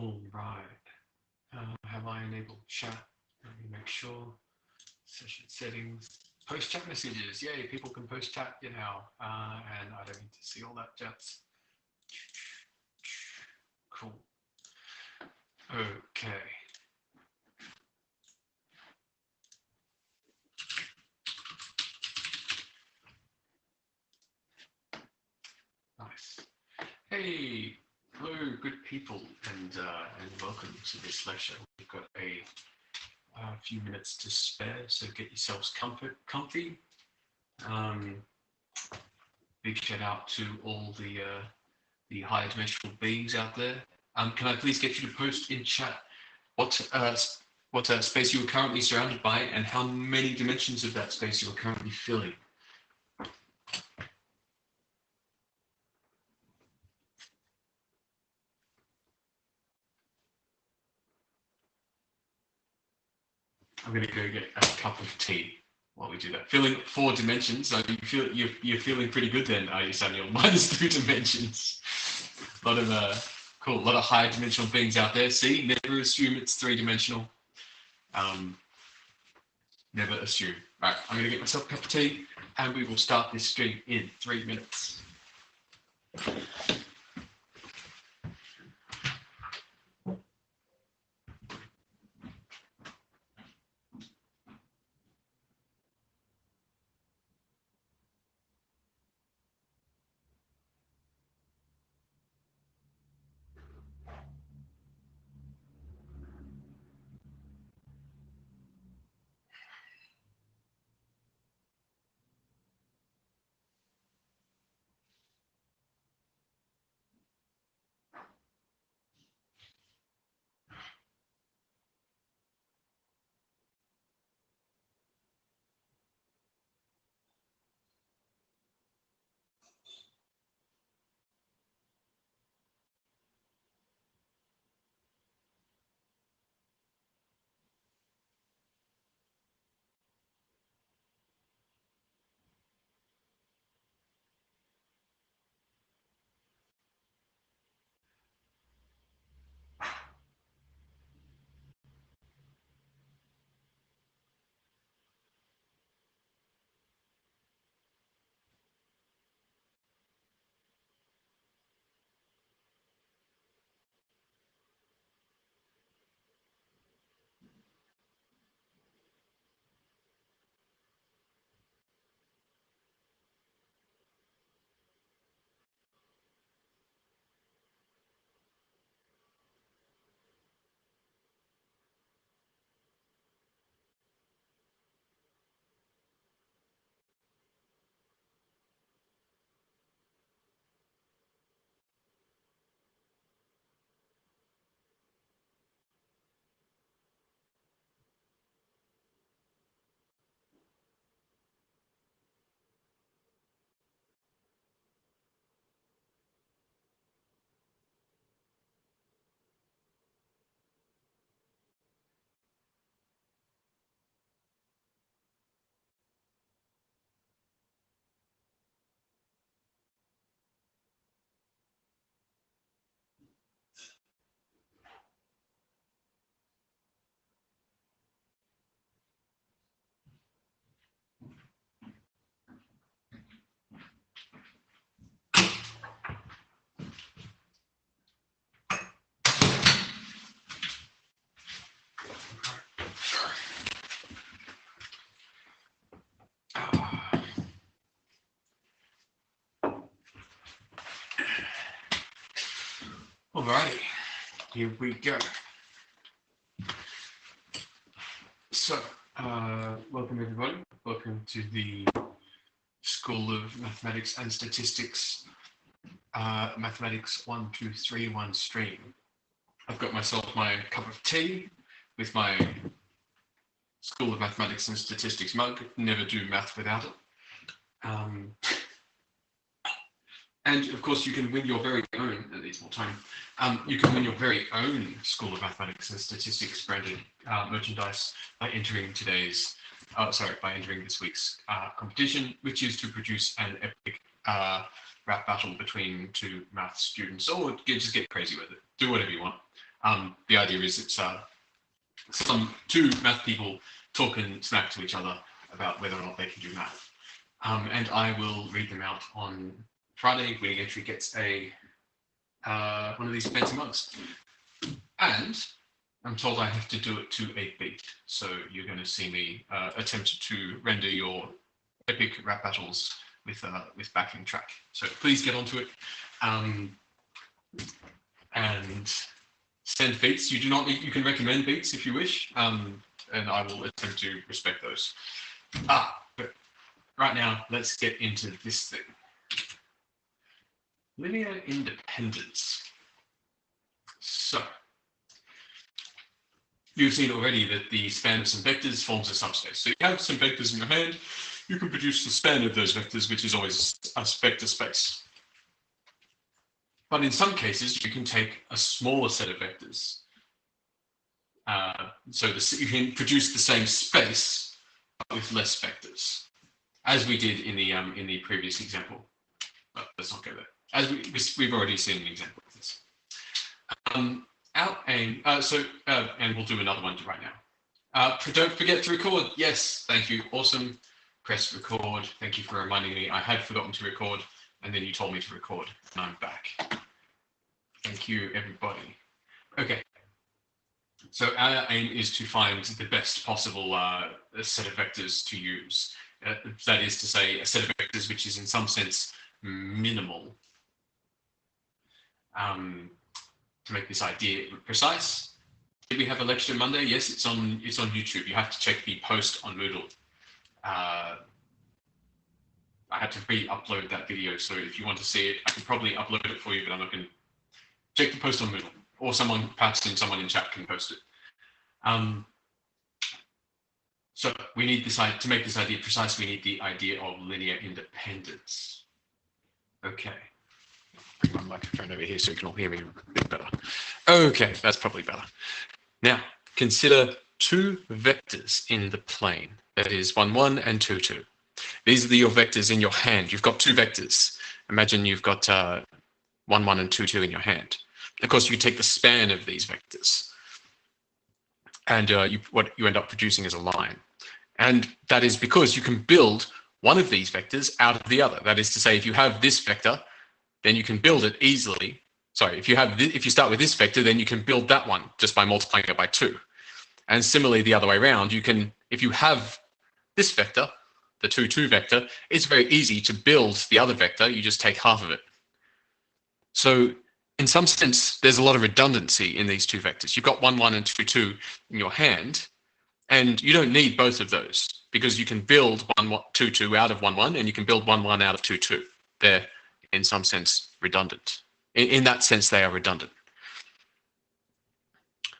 All right. Have I enabled chat? Let me make sure. Session settings. Post chat messages. Yay, people can post chat now. And I don't need to see all that jazz. Cool. Okay. Nice. Hey, hello, good people, and welcome to this lecture. We've got a few minutes to spare, so get yourselves comfy. Big shout out to all the higher dimensional beings out there. Can I please get you to post in chat what space you are currently surrounded by and how many dimensions of that space you are currently filling? I'm going to go get a cup of tea while we do that. Filling 4 dimensions. So you're feeling pretty good then, are you, Samuel? -2 dimensions. A lot of cool. A lot of higher dimensional beings out there. See, never assume it's 3-dimensional. Never assume. All right, I'm going to get myself a cup of tea, and we will start this stream in 3 minutes. Alrighty, here we go. So, welcome everybody. Welcome to the School of Mathematics and Statistics, Mathematics 1231 stream. I've got myself my cup of tea with my School of Mathematics and Statistics mug. Never do math without it. And of course, you can win your very own, that needs more time, you can win your very own School of Mathematics and Statistics branded merchandise by entering by entering this week's competition, which is to produce an epic rap battle between 2 math students, or just get crazy with it. Do whatever you want. The idea is it's some two math people talking smack to each other about whether or not they can do math. And I will read them out on Friday. Winning entry gets a one of these fancy mugs. And I'm told I have to do it to a beat. So you're going to see me attempt to render your epic rap battles with backing track. So please get onto it. And send beats. You do not need, you can recommend beats if you wish, and I will attempt to respect those. But right now, let's get into this thing. Linear independence. So, you've seen already that the span of some vectors forms a subspace. So you have some vectors in your hand, you can produce the span of those vectors, which is always a vector space. But in some cases, you can take a smaller set of vectors. So you can produce the same space but with less vectors, as we did in the previous example. But let's not go there. As we've already seen an example of this. Our aim. And we'll do another one right now. Don't forget to record. Yes, thank you. Awesome. Press record. Thank you for reminding me. I had forgotten to record, and then you told me to record, and I'm back. Thank you, everybody. Okay. So our aim is to find the best possible set of vectors to use. That is to say, a set of vectors which is in some sense minimal. To make this idea precise, did we have a lecture Monday? Yes, it's on YouTube. You have to check the post on Moodle. I had to re-upload that video, so if you want to see it, I can probably upload it for you, but I'm not going to. Check the post on Moodle, or someone in chat can post it. So we need this to make this idea precise. We need the idea of linear independence. Okay. Bring my microphone over here so you can all hear me a bit better. Okay, that's probably better. Now consider two vectors in the plane. That is 1, 1 and 2, 2. These are your vectors in your hand. You've got two vectors. Imagine you've got 1, 1 and 2, 2 in your hand. Of course, you take the span of these vectors, and what you end up producing is a line. And that is because you can build one of these vectors out of the other. That is to say, if you have this vector, then you can build it easily. Sorry, if you start with this vector, then you can build that one just by multiplying it by 2. And similarly, the other way around, you can, if you have this vector, the 2, 2 vector, it's very easy to build the other vector. You just take half of it. So in some sense, there's a lot of redundancy in these two vectors. You've got 1, 1 and 2, 2 in your hand, and you don't need both of those because you can build 1, 2, 2 out of 1, 1, and you can build 1, 1 out of 2, 2. They're in some sense redundant. In that sense, they are redundant.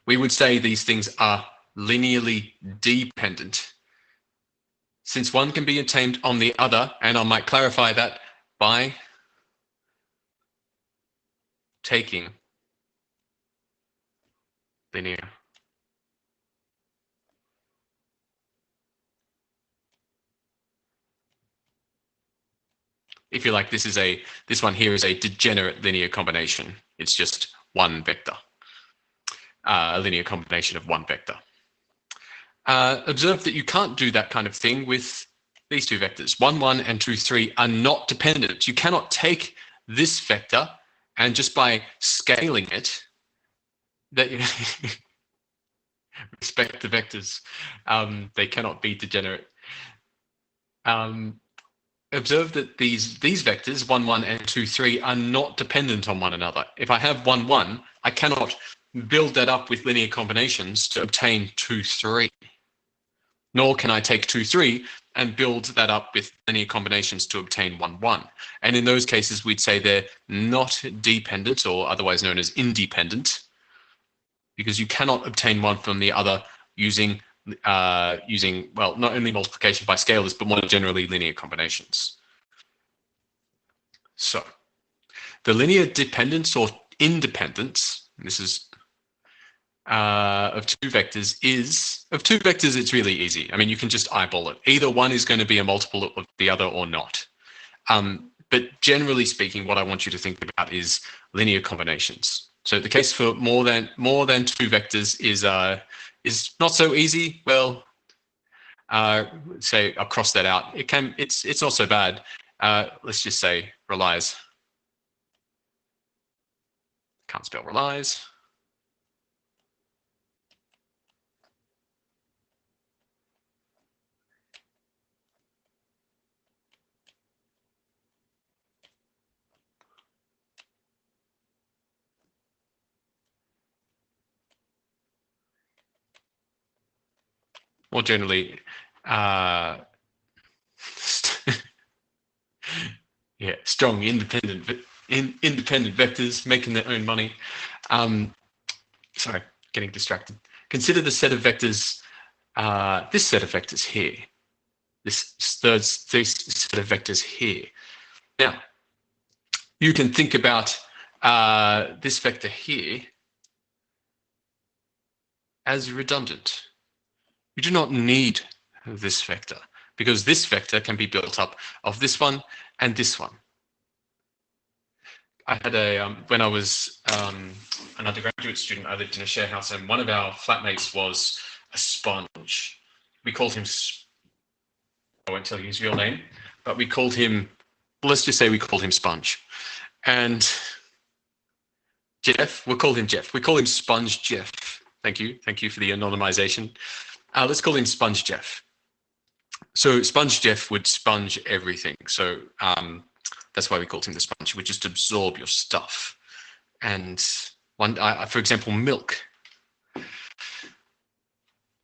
We would say these things are linearly dependent, since one can be obtained on the other, and I might clarify that by taking linear if you like, this one here is a degenerate linear combination. It's just one vector, a linear combination of one vector. Observe that you can't do that kind of thing with these two vectors. 1, 1 and 2, 3 are not dependent. You cannot take this vector and just by scaling it, that respect the vectors, they cannot be degenerate. Observe that these vectors 1, 1 and 2, 3 are not dependent on one another. If I have 1, 1, I cannot build that up with linear combinations to obtain 2, 3. Nor can I take 2, 3 and build that up with linear combinations to obtain 1, 1. And in those cases, we'd say they're not dependent, or otherwise known as independent, because you cannot obtain one from the other using well, not only multiplication by scalars, but more generally linear combinations. So the linear dependence or independence, this is of two vectors, it's really easy. I mean, you can just eyeball it. Either one is going to be a multiple of the other or not. But generally speaking, what I want you to think about is linear combinations. So the case for more than two vectors is not so easy. Well, say I'll cross that out. It's not so bad. Let's just say relies. Can't spell relies. More generally, yeah, strong independent vectors making their own money. Sorry, getting distracted. Consider the set of vectors, this set of vectors here, this set of vectors here. Now, you can think about this vector here as redundant. You do not need this vector because this vector can be built up of this one and this one. I had when I was an undergraduate student, I lived in a share house, and one of our flatmates was a sponge. We called him, I won't tell you his real name, but we called him, let's just say we called him Sponge. And Jeff, we'll call him Jeff. We call him Sponge Jeff. Thank you for the anonymization. Let's call him Sponge Jeff. So Sponge Jeff would sponge everything. So that's why we called him the sponge. He would just absorb your stuff. And for example, milk.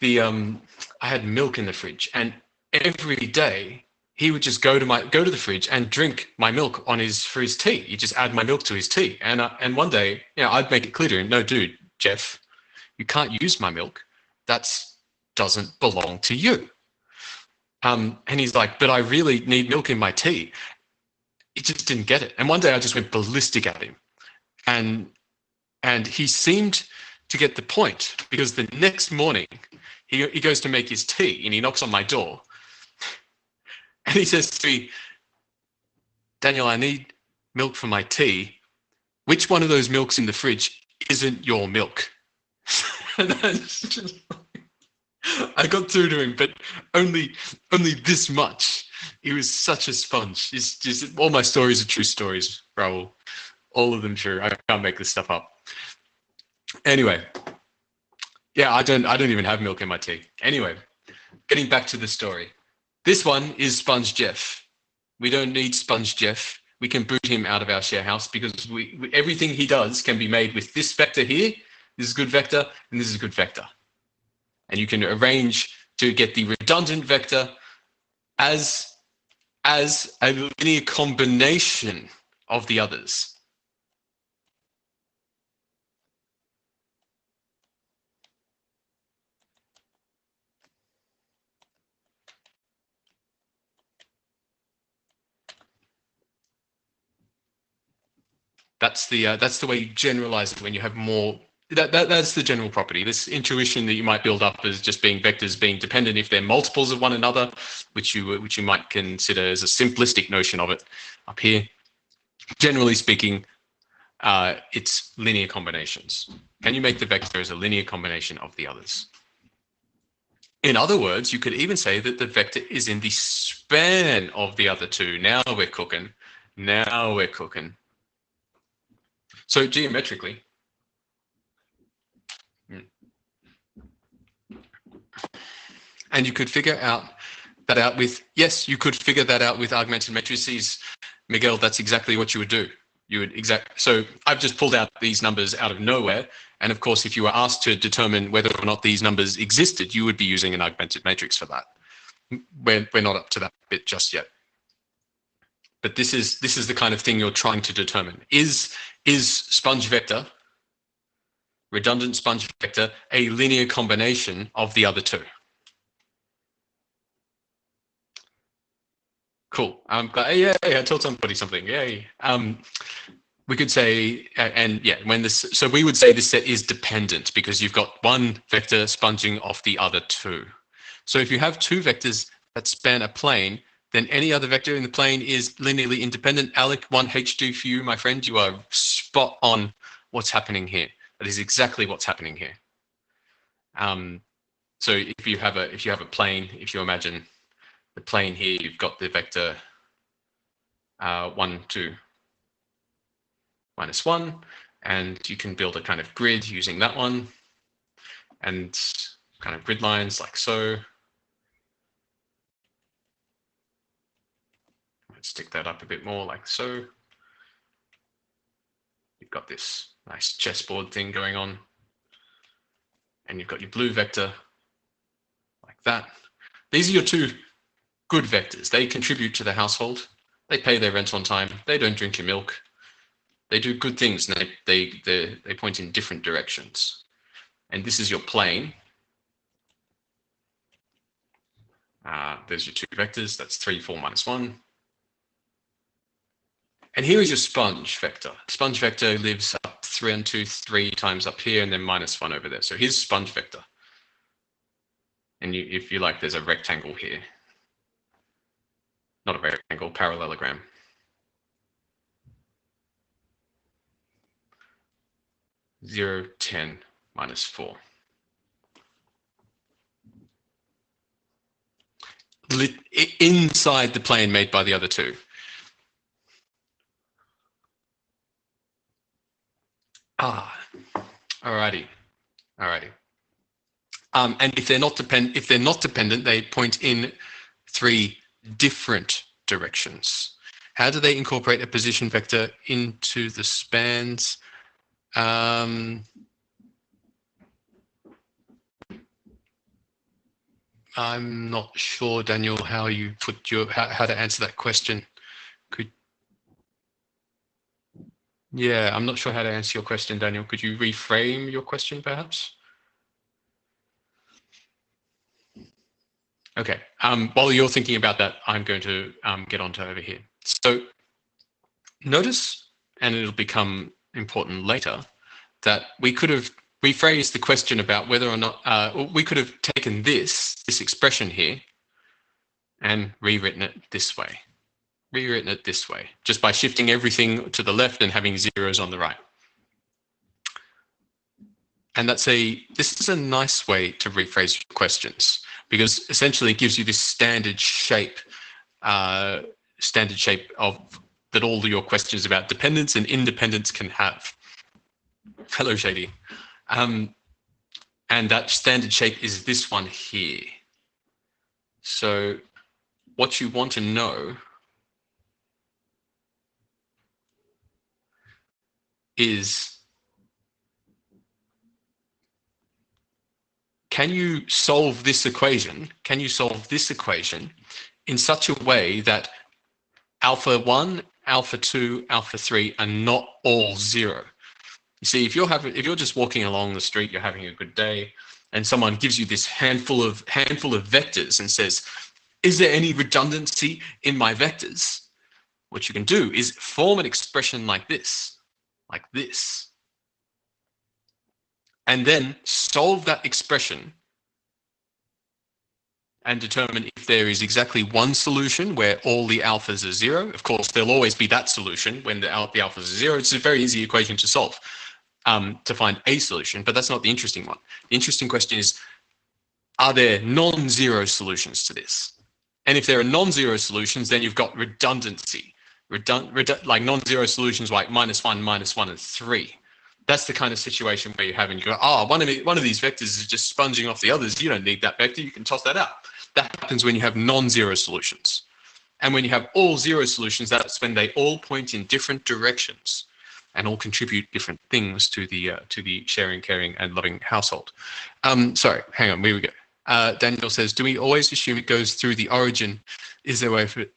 I had milk in the fridge, and every day he would just go to the fridge and drink my milk for his tea. He'd just add my milk to his tea. And one day, I'd make it clear to him, no, dude, Jeff, you can't use my milk. That doesn't belong to you. And he's like, but I really need milk in my tea. He just didn't get it. And one day I just went ballistic at him. And he seemed to get the point, because the next morning he goes to make his tea and he knocks on my door. And he says to me, Daniel, I need milk for my tea. Which one of those milks in the fridge isn't your milk? And I got through to him, but only this much. He was such a sponge. It's just, all my stories are true stories, Raoul. All of them true. I can't make this stuff up. Anyway, yeah, I don't even have milk in my tea. Anyway, getting back to the story. This one is Sponge Jeff. We don't need Sponge Jeff. We can boot him out of our share house because everything he does can be made with this vector here. This is a good vector, and this is a good vector. And you can arrange to get the redundant vector as a linear combination of the others. That's the way you generalize it when you have more. That's the general property. This intuition that you might build up as just being vectors being dependent if they're multiples of one another, which you might consider as a simplistic notion of it up here. Generally speaking, it's linear combinations. Can you make the vector as a linear combination of the others? In other words, you could even say that the vector is in the span of the other two. Now we're cooking. Now we're cooking. So geometrically, and you could figure that out with, yes, you could figure that out with augmented matrices. Miguel, that's exactly what you would do. So I've just pulled out these numbers out of nowhere. And of course, if you were asked to determine whether or not these numbers existed, you would be using an augmented matrix for that. We're not up to that bit just yet. But this is the kind of thing you're trying to determine. Is sponge vector, redundant sponge vector, a linear combination of the other two? Cool. Yay, I told somebody something. Yay. We could say, and yeah, so we would say this set is dependent because you've got one vector sponging off the other two. So if you have two vectors that span a plane, then any other vector in the plane is linearly independent. Alec, 1H2 for you, my friend. You are spot on what's happening here. That is exactly what's happening here. So if you have a plane, if you imagine the plane here, you've got the vector 1, 2, minus 1, and you can build a kind of grid using that one, and kind of grid lines like so. Let's stick that up a bit more like so. You've got this nice chessboard thing going on, and you've got your blue vector like that. These are your two good vectors. They contribute to the household. They pay their rent on time. They don't drink your milk. They do good things, and they point in different directions. And this is your plane. There's your two vectors. That's 3, 4, minus 1. And here is your sponge vector. Sponge vector lives up 3 and 2, 3 times up here, and then minus 1 over there. So here's sponge vector. And if you like, there's a rectangle here. Not a rectangle, parallelogram. Zero, 10, minus 4. Inside the plane made by the other two. Alrighty. And if they're not dependent, they point in 3 different directions. How do they incorporate a position vector into the spans? I'm not sure, Daniel, how you put how to answer that question. Yeah, I'm not sure how to answer your question, Daniel. Could you reframe your question, perhaps? Okay. While you're thinking about that, I'm going to get on to over here. So notice, and it'll become important later, that we could have rephrased the question about whether or not we could have taken this expression here and rewritten it this way. Just by shifting everything to the left and having zeros on the right. And this is a nice way to rephrase your questions, because essentially it gives you this standard shape of that all your questions about dependence and independence can have. Hello, Shady. And that standard shape is this one here. So what you want to know is, can you solve this equation? Can you solve this equation in such a way that alpha 1, alpha 2, alpha 3 are not all 0? You see, if you're just walking along the street, you're having a good day, and someone gives you this handful of vectors and says, is there any redundancy in my vectors? What you can do is form an expression like this, and then solve that expression and determine if there is exactly one solution where all the alphas are 0. Of course, there'll always be that solution when the alphas are 0. It's a very easy equation to solve, to find a solution, but that's not the interesting one. The interesting question is, are there non-zero solutions to this? And if there are non-zero solutions, then you've got redundancy. Like non-zero solutions like -1, -1, and 3. That's the kind of situation where you have, and you go, one of these vectors is just sponging off the others. You don't need that vector. You can toss that out. That happens when you have non-zero solutions. And when you have all 0 solutions, that's when they all point in different directions and all contribute different things to the sharing, caring, and loving household. Sorry, hang on, here we go. Daniel says, do we always assume it goes through the origin? Is there a way for it?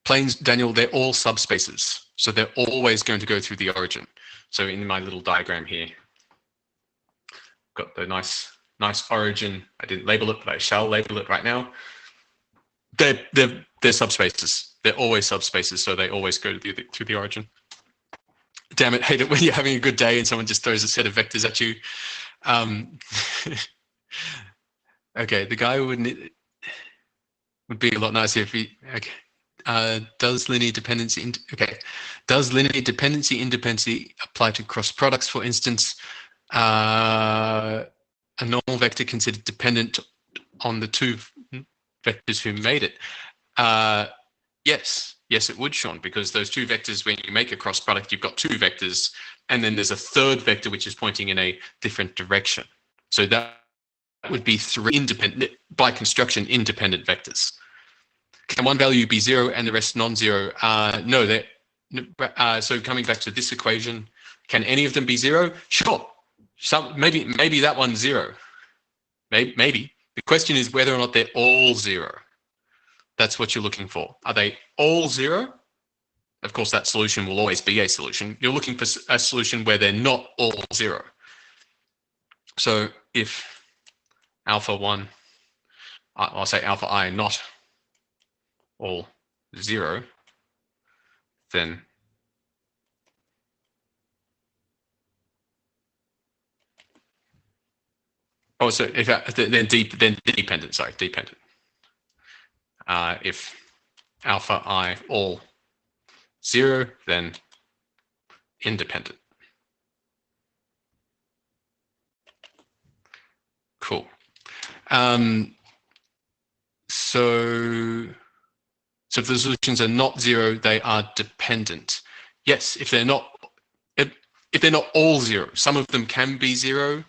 Planes, Daniel, they're all subspaces. So they're always going to go through the origin. So in my little diagram here, got the nice origin. I didn't label it, but I shall label it right now. They're subspaces. They're always subspaces, so they always go through the origin. Damn it, hate it when you're having a good day and someone just throws a set of vectors at you. Okay, the guy would be a lot nicer if he. Okay, does linear dependency independency apply to cross products? For instance, a normal vector considered dependent on the two vectors who made it. Yes, it would, Sean, because those two vectors, when you make a cross product, you've got two vectors, and then there's a third vector which is pointing in a different direction. So that would be three independent, by construction, independent vectors. Can one value be 0 and the rest non-zero? No. So coming back to this equation, can any of them be 0? Sure. Maybe that one's 0. Maybe. The question is whether or not they're all 0. That's what you're looking for. Are they all 0? Of course, that solution will always be a solution. You're looking for a solution where they're not all 0. So if alpha 1, I'll say alpha I not all 0, then so if then dependent. Sorry, dependent. If alpha I all 0, then independent. Cool. So if the solutions are not 0, they are dependent. Yes, if they're not all 0, some of them can be 0.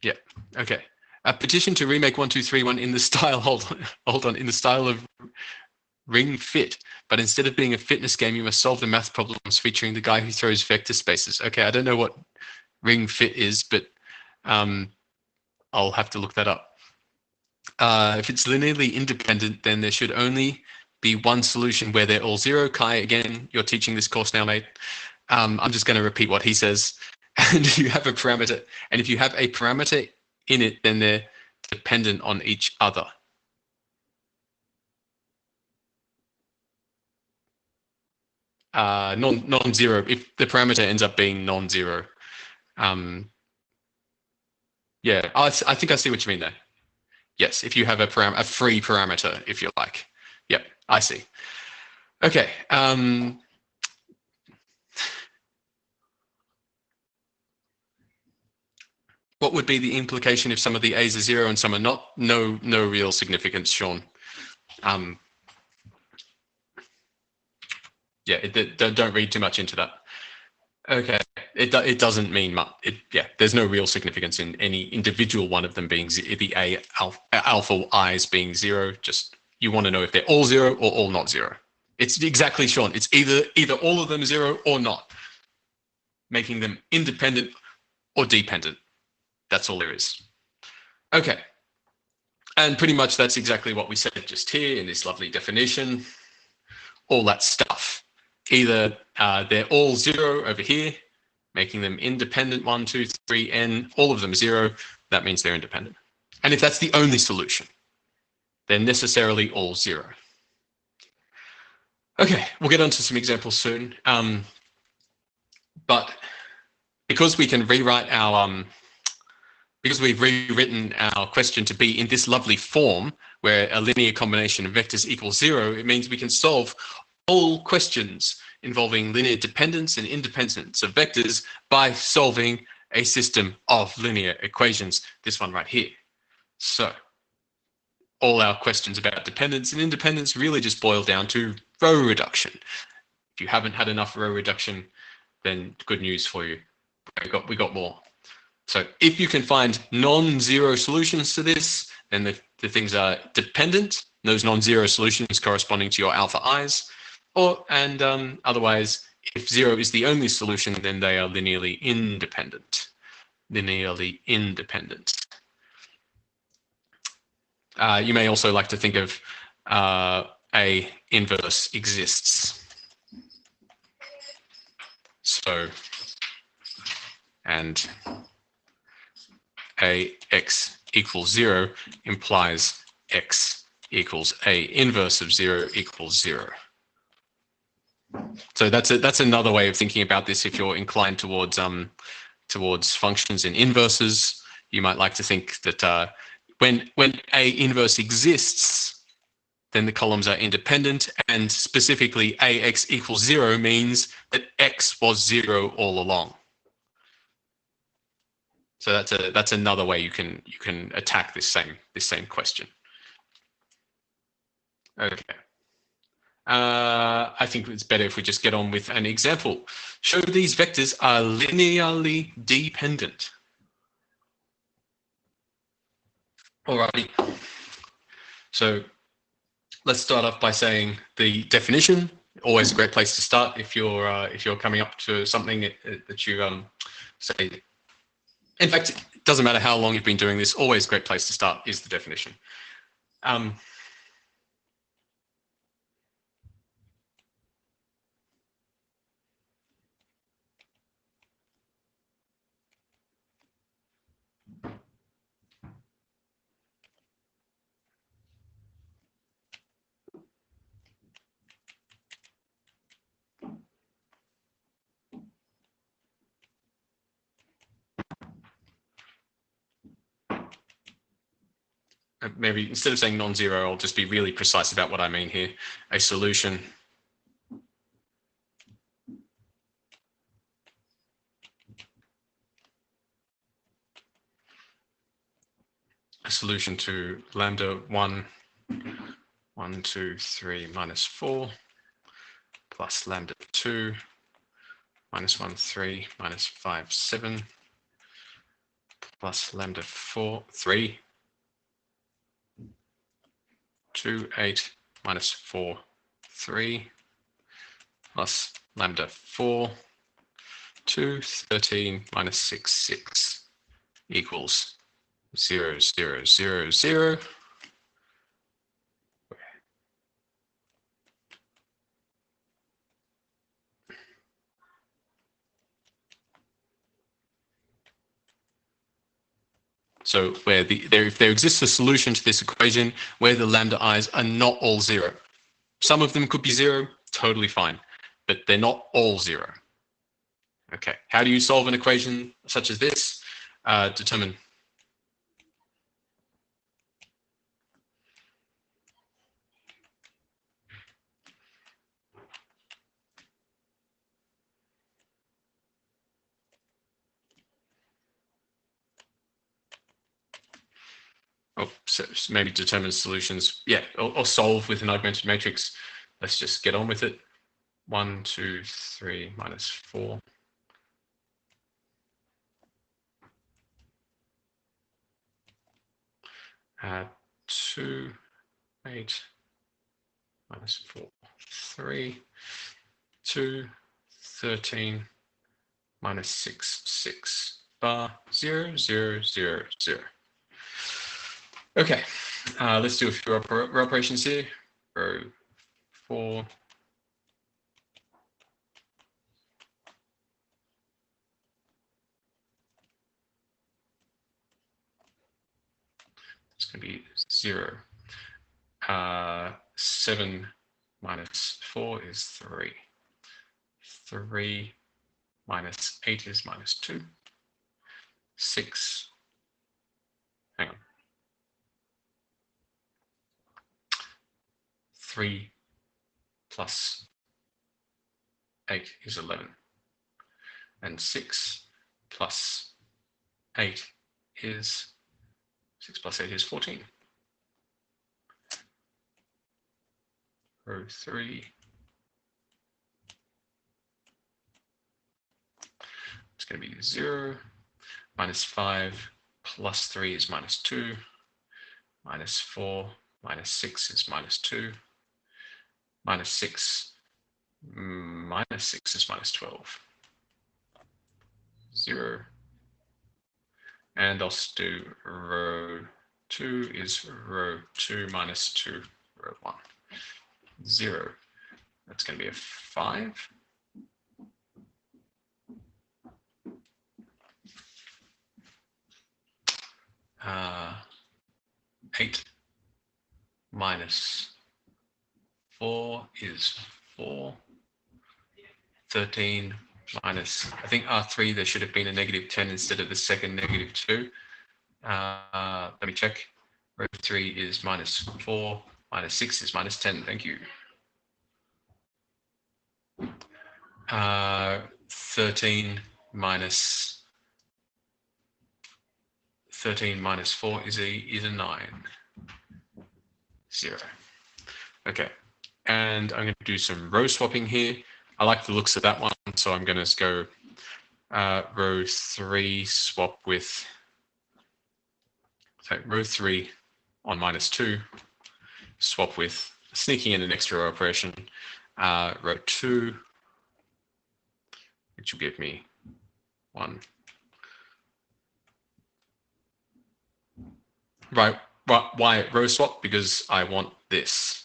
Yeah. Okay. A petition to remake 1231 in the style. Hold on. In the style of Ring Fit, but instead of being a fitness game, you must solve the math problems featuring the guy who throws vector spaces. Okay, I don't know what Ring Fit is, but I'll have to look that up. If it's linearly independent, then there should only be one solution where they're all 0. Kai, again, you're teaching this course now, mate. I'm just going to repeat what he says. And if you have a parameter, in it, then they're dependent on each other. Non-zero, if the parameter ends up being non-zero. Yeah, I think I see what you mean there. Yes, if you have a free parameter, if you like. Yep, I see. Okay. What would be the implication if some of the A's are 0 and some are not? No real significance, Sean. Yeah, don't read too much into that. Okay, it doesn't mean much. There's no real significance in any individual one of them being the alpha i's being 0. Just you want to know if they're all 0 or all not 0. It's exactly, Sean. It's either all of them 0 or not, making them independent or dependent. That's all there is. Okay, and pretty much that's exactly what we said just here in this lovely definition. All that stuff. Either they're all 0 over here, making them independent, 1, 2, 3, n, all of them 0, that means they're independent. And if that's the only solution, they're necessarily all 0. Okay, we'll get onto some examples soon. But because we can rewrite our, because we've rewritten our question to be in this lovely form, where a linear combination of vectors equals 0, it means we can solve all questions involving linear dependence and independence of vectors by solving a system of linear equations, this one right here. So all our questions about dependence and independence really just boil down to row reduction. If you haven't had enough row reduction, then good news for you. We got more. So if you can find non-zero solutions to this, then the things are dependent, those non-zero solutions corresponding to your alpha i's. Otherwise, if 0 is the only solution, then they are linearly independent. Linearly independent. You may also like to think of A inverse exists. So, and AX equals 0 implies X equals A inverse of 0 equals 0. So that's another way of thinking about this. If you're inclined towards functions in inverses, you might like to think that when A inverse exists, then the columns are independent, and specifically AX equals 0 means that X was 0 all along. So that's another way you can attack this same question. Okay. I think it's better if we just get on with an example. Show these vectors are linearly dependent. Alrighty. So let's start off by saying the definition. Always a great place to start if you're coming up to something that you say. In fact, it doesn't matter how long you've been doing this. Always a great place to start is the definition. Maybe instead of saying non-zero, I'll just be really precise about what I mean here. A solution to lambda 1, 1, 2, 3 minus 4 plus lambda 2 minus 1, 3 minus 5, 7 plus lambda 4, 3, 2, 8 minus 4, 3 plus lambda 4, 2, 13 minus 6, 6 equals 0, 0, 0, 0. So where if there exists a solution to this equation where the lambda i's are not all 0. Some of them could be 0, totally fine, but they're not all 0. Okay, how do you solve an equation such as this? Determine so maybe determine solutions, yeah, or solve with an augmented matrix. Let's just get on with it. 1, 2, 3 minus 4. Add 2, 8 minus 4, 3, 2, 13 minus 6, 6 bar 0, 0, 0, 0. Okay, let's do a few operations here. Row 4. It's going to be 0. 7 minus 4 is 3. 3 minus 8 is minus 2. 6. Hang on. 3 plus 8 is 11. And 6 plus 8 is 6 plus 8 is 14. Row 3. It's going to be 0. Minus 5 plus 3 is minus 2. Minus 4 minus 6 is minus 2. Minus 6 minus 6 is minus 12. 0. And I'll do row 2 is row 2 minus 2, row 1. 0. That's going to be a 5. Uh, 8 minus 4 is 4. 13 minus, I think R3, there should have been a negative 10 instead of the second negative 2. Let me check. Row 3 is minus 4 minus 6 is minus 10. Thank you. 13 minus 4 is a 9. 0. Okay, and I'm going to do some row swapping here. I like the looks of that one, so I'm going to go row 3 swap with, so row 3 on minus 2, swap with sneaking in an extra row operation, row 2, which will give me 1. Right, why row swap? Because I want this.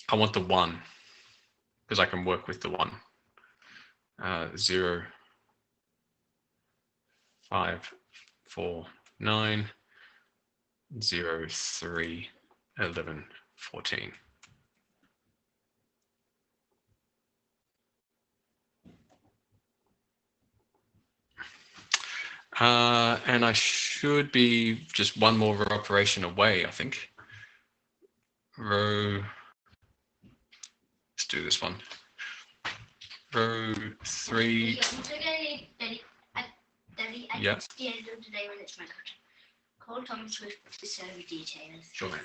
I want the 1, because I can work with the 1. 0, 5, 4, 9, 0, 3, 11, 14. And I should be just one more row operation away, I think. Row, let's do this one. Row 3. Daddy, I yeah. can see the end of today when it's my turn. Call Thomas with the server details. Sure, man.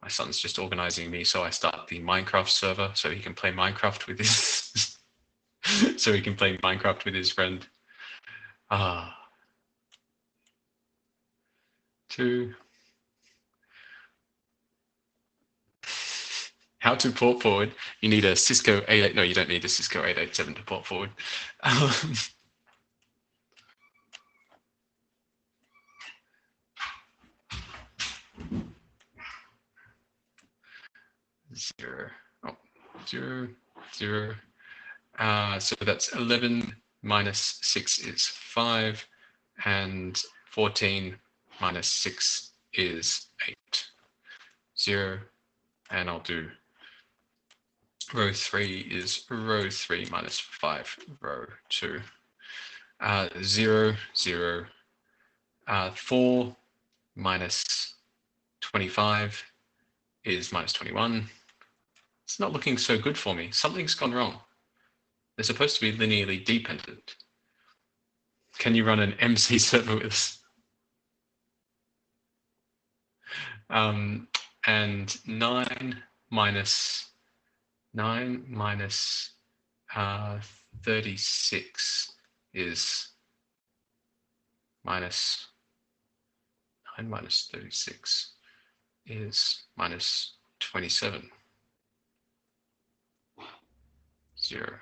My son's just organizing me so I start the Minecraft server so he can play Minecraft with his so he can play Minecraft with his friend. 2. How to port forward? You need a Cisco 88. No, you don't need a Cisco 887 to port forward. 0, 0, 0. So that's 11 minus 6 is 5, and 14 minus 6 is 8. 0, and I'll do row 3 is row 3 minus 5, row 2. 0, 0. 4 minus 25 is minus 21. It's not looking so good for me. Something's gone wrong. They're supposed to be linearly dependent. Can you run an MC server with us? And 9 minus 36 is minus 9 minus 36 is minus 27. 0.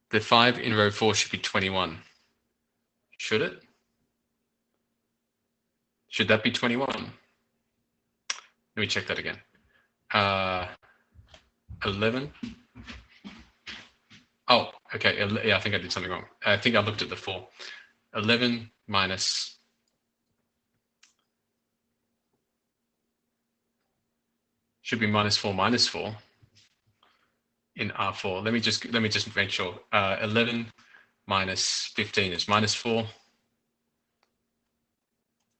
The 5 in row 4 should be 21. Should it? Should that be 21? Let me check that again. 11. Oh, okay. Yeah, I think I did something wrong. I think I looked at the 4. 11 minus should be minus 4 in R4. Let me just make sure. 11 minus 15 is minus 4,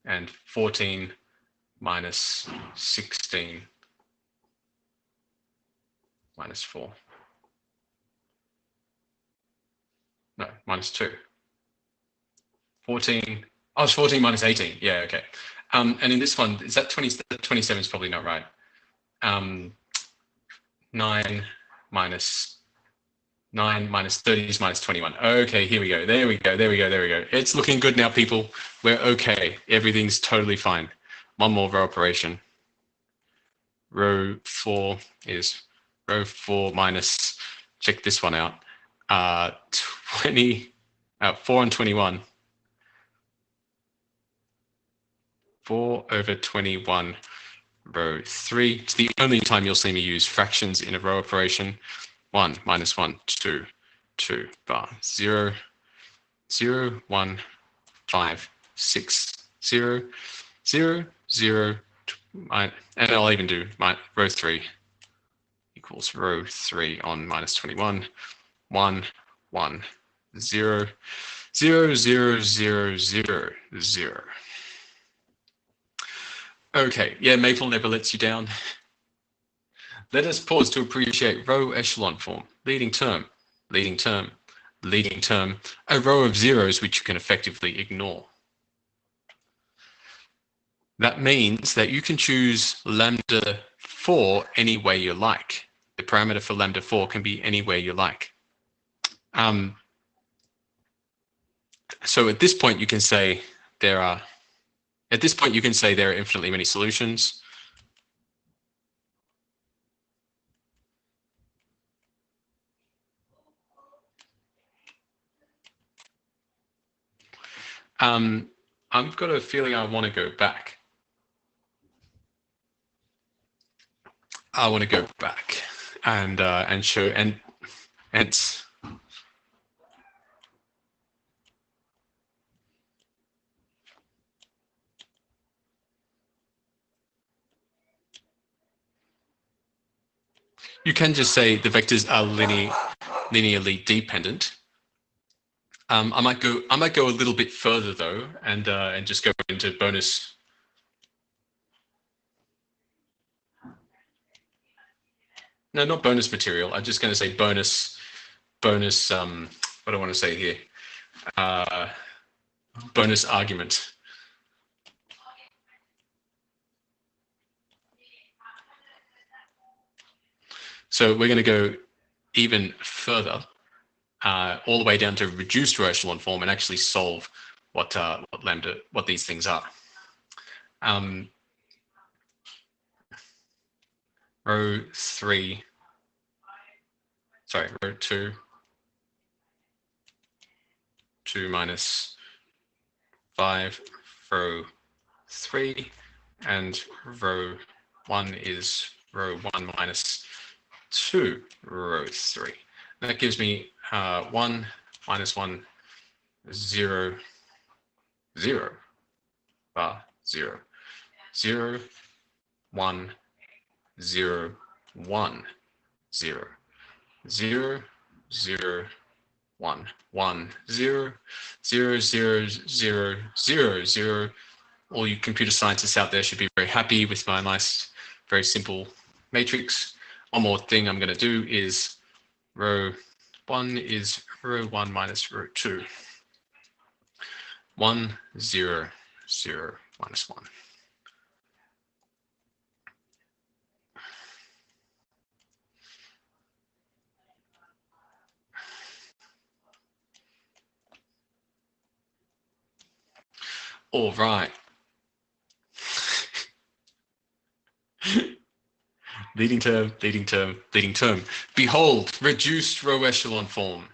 and 14 minus 16 minus 4. No, minus 2. 14. Oh, it's 14 minus 18. Yeah, okay. And in this one, is that 20? 27 is probably not right. 9 minus 30 is minus 21. Okay, here we go. There we go. It's looking good now, people. We're okay. Everything's totally fine. One more row operation. Row 4 is row 4 minus, check this one out, 4 and 21. 4 over 21, row 3. It's the only time you'll see me use fractions in a row operation. 1 minus 1, 2, 2 bar 0, 0, 1, 5, 6, 0, 0, 0, and I'll even do row 3 equals row 3 on minus 21, 1, 1, 0, 0, 0, 0, 0, 0. Okay, yeah, Maple never lets you down. Let us pause to appreciate row echelon form. Leading term, leading term, leading term, a row of zeros which you can effectively ignore. That means that you can choose lambda 4 any way you like. The parameter for lambda 4 can be any way you like. So at this point, you can say there are infinitely many solutions. I've got a feeling I want to go back. I want to go back and show and you can just say the vectors are linearly dependent. I might go a little bit further though, and just go into bonus. No, not bonus material. I'm just going to say bonus. What do I want to say here? Bonus argument. So we're going to go even further, all the way down to reduced row echelon form, and actually solve what these things are. Row 2, 2 minus 5, row 3, and row 1 is row 1 minus 2, row 3. That gives me 1 minus 1, 0, 0, bar 0, 0, 1, 0, 1, 0, 0, 0, 1, 1, 0, 0, 0, 0, 0, 0. All you computer scientists out there should be very happy with my nice, very simple matrix. One more thing I'm going to do is row 1 is row 1 minus row 2. 1, 0, 0, minus 1. All right. Leading term, leading term, leading term. Behold, reduced row echelon form.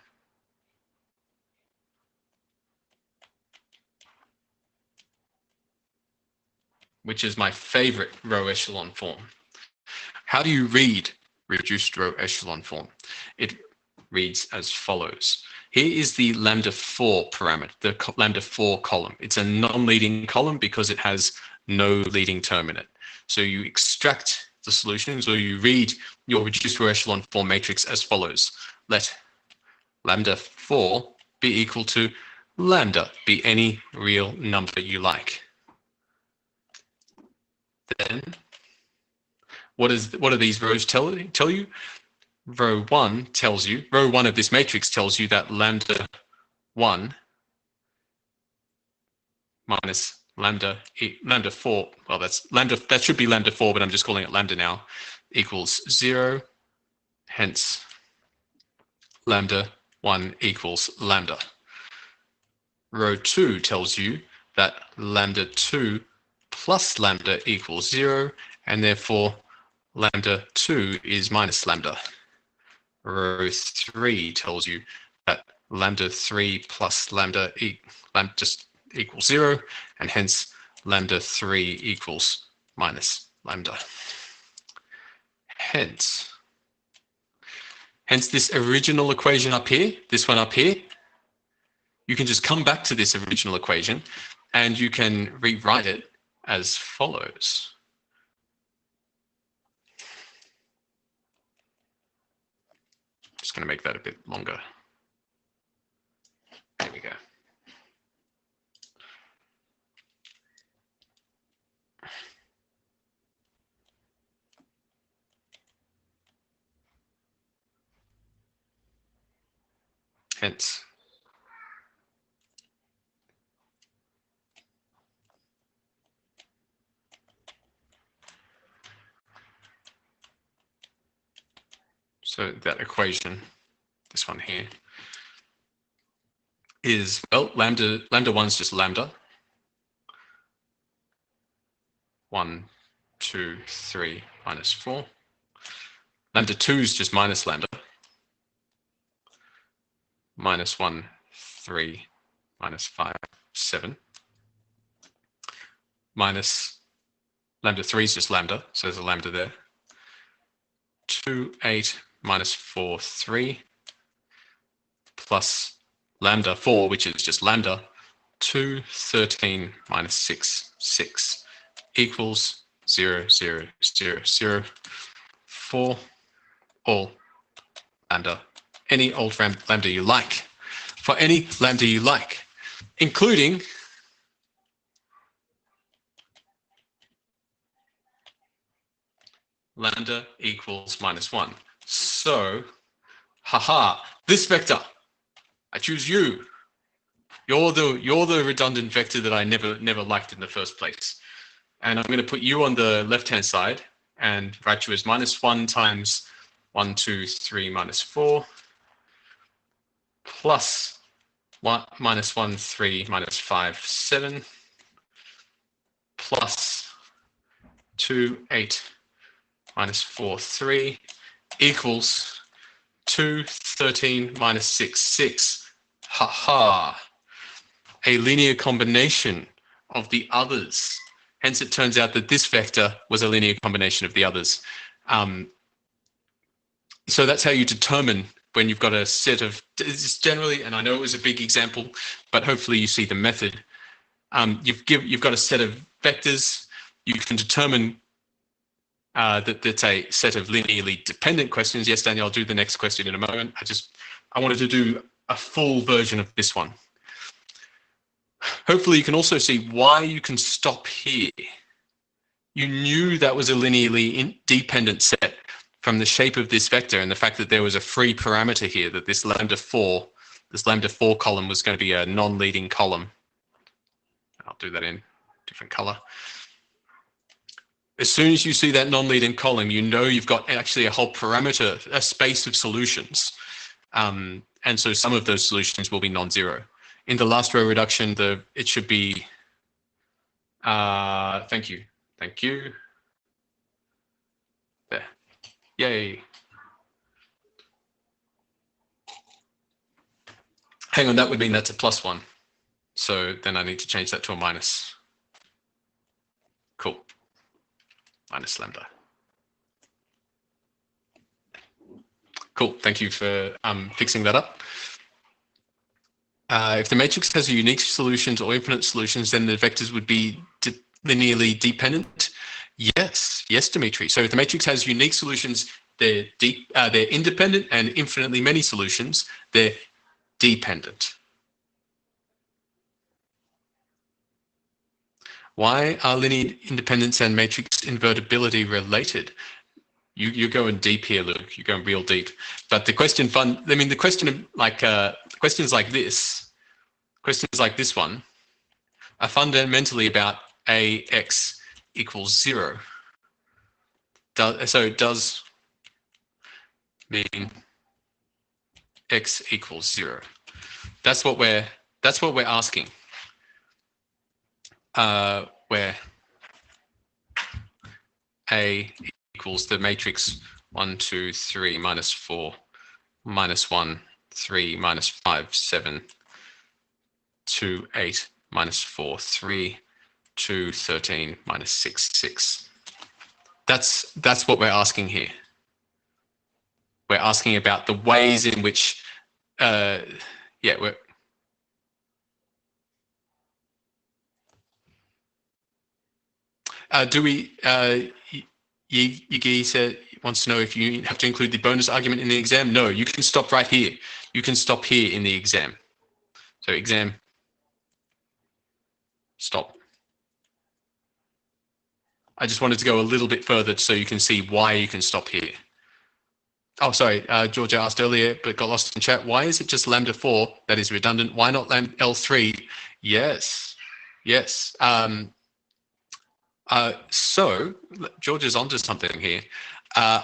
Which is my favorite row echelon form. How do you read reduced row echelon form? It reads as follows. Here is the lambda 4 parameter, the lambda 4 column. It's a non-leading column because it has no leading term in it. So you extract the solutions, or you read your reduced row echelon form matrix as follows. Let lambda 4 be equal to lambda, be any real number you like. Then what do these rows tell you? Row 1 tells you, row 1 of this matrix tells you that lambda 1 minus lambda 4, well, that's lambda, that should be lambda 4, but I'm just calling it lambda now, equals 0. Hence, lambda 1 equals lambda. Row 2 tells you that lambda 2 plus lambda equals 0, and therefore lambda 2 is minus lambda. Row 3 tells you that lambda 3 plus lambda just equals 0, and hence lambda 3 equals minus lambda. Hence this original equation up here, this one up here, you can just come back to this original equation and you can rewrite it as follows. Just going to make that a bit longer. There we go. hence so that equation, this one here, is, well, lambda 1 is just lambda. 1, 2, 3 minus 4. Lambda 2 is just minus lambda. Minus 1, 3, minus 5, 7. Minus lambda 3 is just lambda, so there's a lambda there. 2, 8, minus 4, 3. Plus lambda 4, which is just lambda. 2, 13, minus 6, 6. Equals 0, 0, 0, 0. For all lambda, any old lambda you like, for any lambda you like, including lambda equals minus 1. So, haha, this vector, I choose you. You're the redundant vector that I never liked in the first place. And I'm going to put you on the left-hand side and write you as minus 1 times 1, 2, 3 minus 4 plus 1, minus 1, 3 minus 5, 7 plus 2, 8 minus 4, 3 equals 2, 13 minus 6, 6. Ha ha. A linear combination of the others. Hence, it turns out that this vector was a linear combination of the others. So that's how you determine when you've got a set of, generally, and I know it was a big example, but hopefully you see the method. You've got a set of vectors. You can determine that that's a set of linearly dependent questions. Yes, Daniel, I'll do the next question in a moment. I wanted to do a full version of this one. Hopefully you can also see why you can stop here. You knew that was a linearly dependent set from the shape of this vector and the fact that there was a free parameter here, that this lambda 4 column was going to be a non-leading column. I'll do that in different color. As soon as you see that non-leading column, you know you've got actually a whole parameter, a space of solutions. And so some of those solutions will be non-zero. In the last row reduction, it should be, thank you. There, yay. Hang on, that would mean that's a +1. So then I need to change that to a minus. Cool, minus lambda. Cool, thank you for fixing that up. If the matrix has unique solutions or infinite solutions, then the vectors would be linearly dependent. Yes, Dimitri. So if the matrix has unique solutions, they're independent, and infinitely many solutions, they're dependent. Why are linear independence and matrix invertibility related? You're going deep here, Luke. You're going real deep. But the question questions like this one are fundamentally about AX equals 0. So it does mean X equals 0. That's what we're asking. Where A equals the matrix 1, 2, 3 minus 4 minus 1, 3 minus 5, 7, 2, 8 minus 4, 3, 2, 13 minus 6, 6. That's what we're asking here. We're asking about the ways in which, Yugi said wants to know if you have to include the bonus argument in the exam. No, you can stop right here. You can stop here in the exam. So exam, stop. I just wanted to go a little bit further so you can see why you can stop here. Oh, sorry, Georgia asked earlier, but got lost in chat. Why is it just lambda 4 that is redundant? Why not L3? Yes, yes. So Georgia's onto something here. Yeah,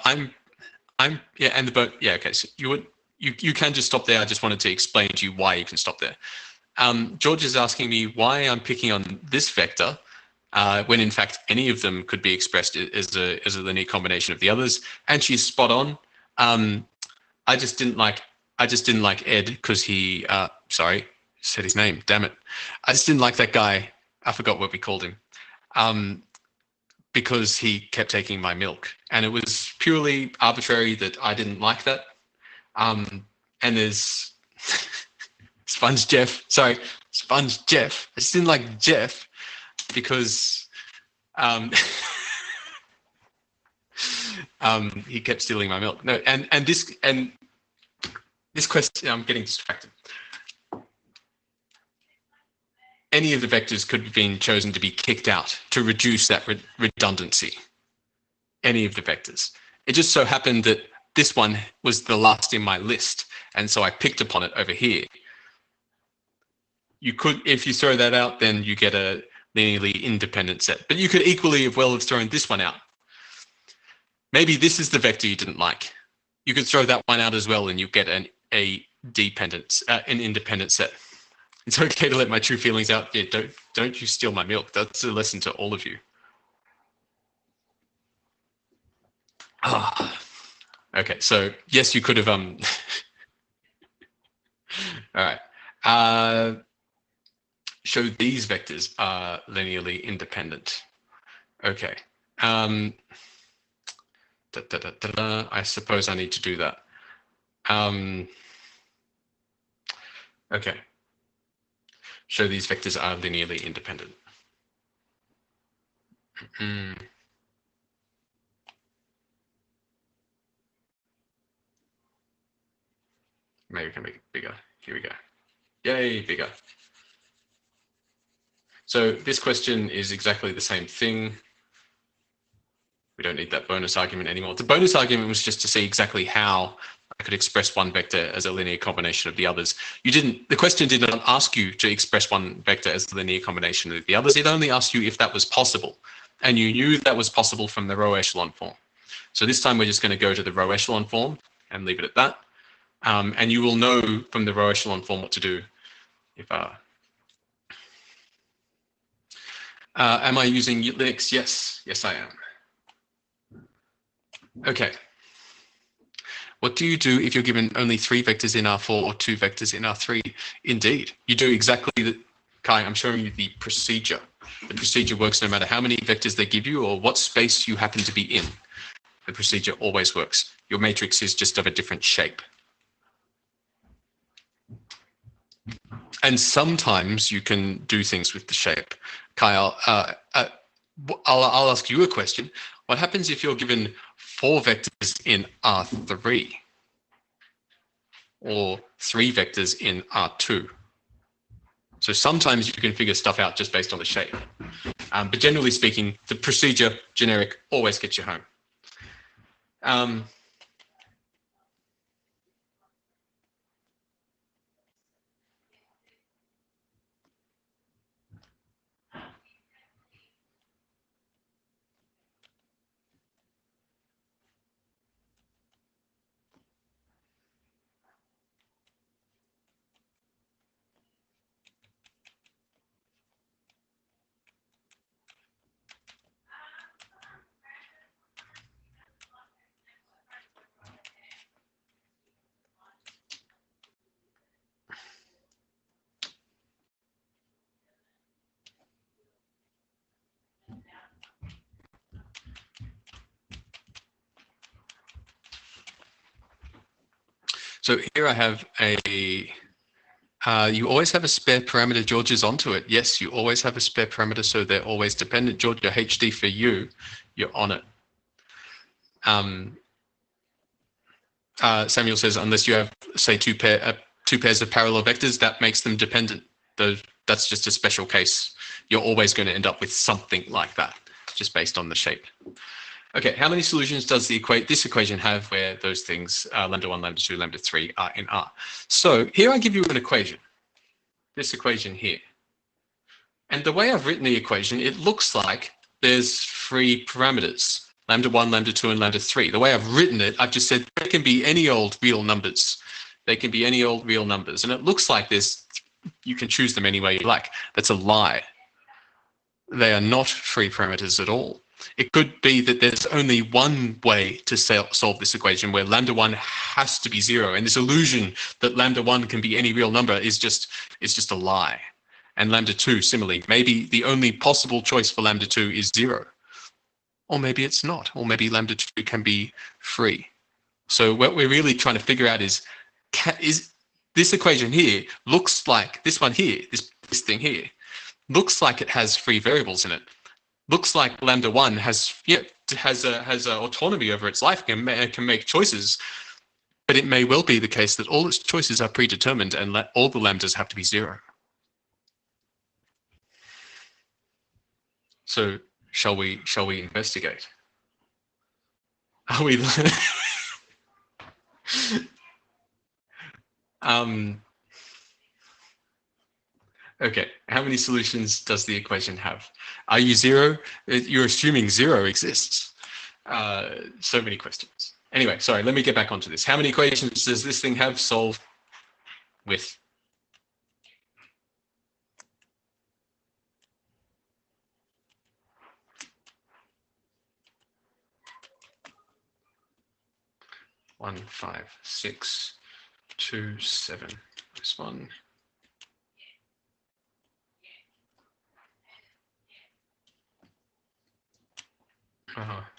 and the boat. Yeah, okay. So you can just stop there. I just wanted to explain to you why you can stop there. George is asking me why I'm picking on this vector when in fact any of them could be expressed as a linear combination of the others, and she's spot on. I just didn't like Ed because he sorry, said his name. Damn it! I just didn't like that guy. I forgot what we called him. Because he kept taking my milk, and it was purely arbitrary that I didn't like that. And there's Sponge Jeff. Sorry, Sponge Jeff. I just didn't like Jeff because he kept stealing my milk. No, and this question, I'm getting distracted. Any of the vectors could have been chosen to be kicked out to reduce that redundancy. Any of the vectors. It just so happened that this one was the last in my list, and so I picked upon it over here. You could, if you throw that out, then you get a linearly independent set. But you could equally as well have thrown this one out. Maybe this is the vector you didn't like. You could throw that one out as well, and you get an independent set. It's okay to let my true feelings out. Yeah, don't you steal my milk. That's a lesson to all of you. Okay, so yes, you could have all right. Show these vectors are linearly independent. Okay. I suppose I need to do that. Okay. Show these vectors are linearly independent. Maybe we can make it bigger. Here we go. Yay, bigger. So this question is exactly the same thing. We don't need that bonus argument anymore. The bonus argument was just to see exactly how I could express one vector as a linear combination of the others. The question did not ask you to express one vector as a linear combination of the others. It only asked you if that was possible. And you knew that was possible from the row echelon form. So this time we're just going to go to the row echelon form and leave it at that. And you will know from the row echelon form what to do. If am I using Linux? Yes, I am. Okay. What do you do if you're given only 3 vectors in R4 or 2 vectors in R3? Indeed, you do exactly the, Kai, I'm showing you the procedure. The procedure works no matter how many vectors they give you or what space you happen to be in. The procedure always works. Your matrix is just of a different shape. And sometimes you can do things with the shape. Kyle, I'll ask you a question. What happens if you're given 4 vectors in R3 or 3 vectors in R2? So sometimes you can figure stuff out just based on the shape. But generally speaking, the procedure, generic, always gets you home. So here I have you always have a spare parameter. George is onto it. Yes, you always have a spare parameter, so they're always dependent. George, your HD for you, you're on it. Samuel says, unless you have, say, two pairs of parallel vectors, that makes them dependent. That's just a special case. You're always going to end up with something like that, just based on the shape. Okay, how many solutions does this equation have where those things, lambda 1, lambda 2, lambda 3 are in R? So here I give you an equation, this equation here. And the way I've written the equation, it looks like there's 3 parameters, lambda 1, lambda 2, and lambda 3. The way I've written it, I've just said they can be any old real numbers. They can be any old real numbers. And it looks like you can choose them any way you like. That's a lie. They are not 3 parameters at all. It could be that there's only one way to solve this equation where lambda 1 has to be 0. And this illusion that lambda 1 can be any real number is just a lie. And lambda 2, similarly, maybe the only possible choice for lambda 2 is 0. Or maybe it's not. Or maybe lambda 2 can be free. So what we're really trying to figure out is this equation here looks like this one here, this thing here, looks like it has 3 variables in it. Looks like lambda 1 has autonomy over its life and can make choices, but it may well be the case that all its choices are predetermined and all the lambdas have to be 0. So shall we investigate? Are we? Okay, how many solutions does the equation have? Are you 0? You're assuming 0 exists. So many questions. Anyway, sorry, let me get back onto this. How many equations does this thing have? Solve with. One, 5, 6, 2, 7. This one.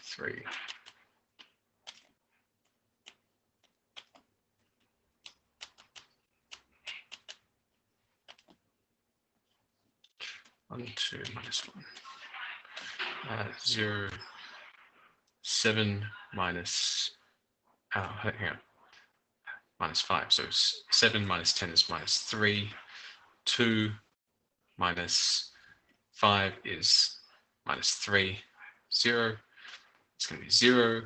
Three. One, 2, minus 1. 0, 7 minus. Hang on. Minus 5. So 7 minus 10 is minus 3. 2 minus 5 is minus 3. 0. It's going to be 0.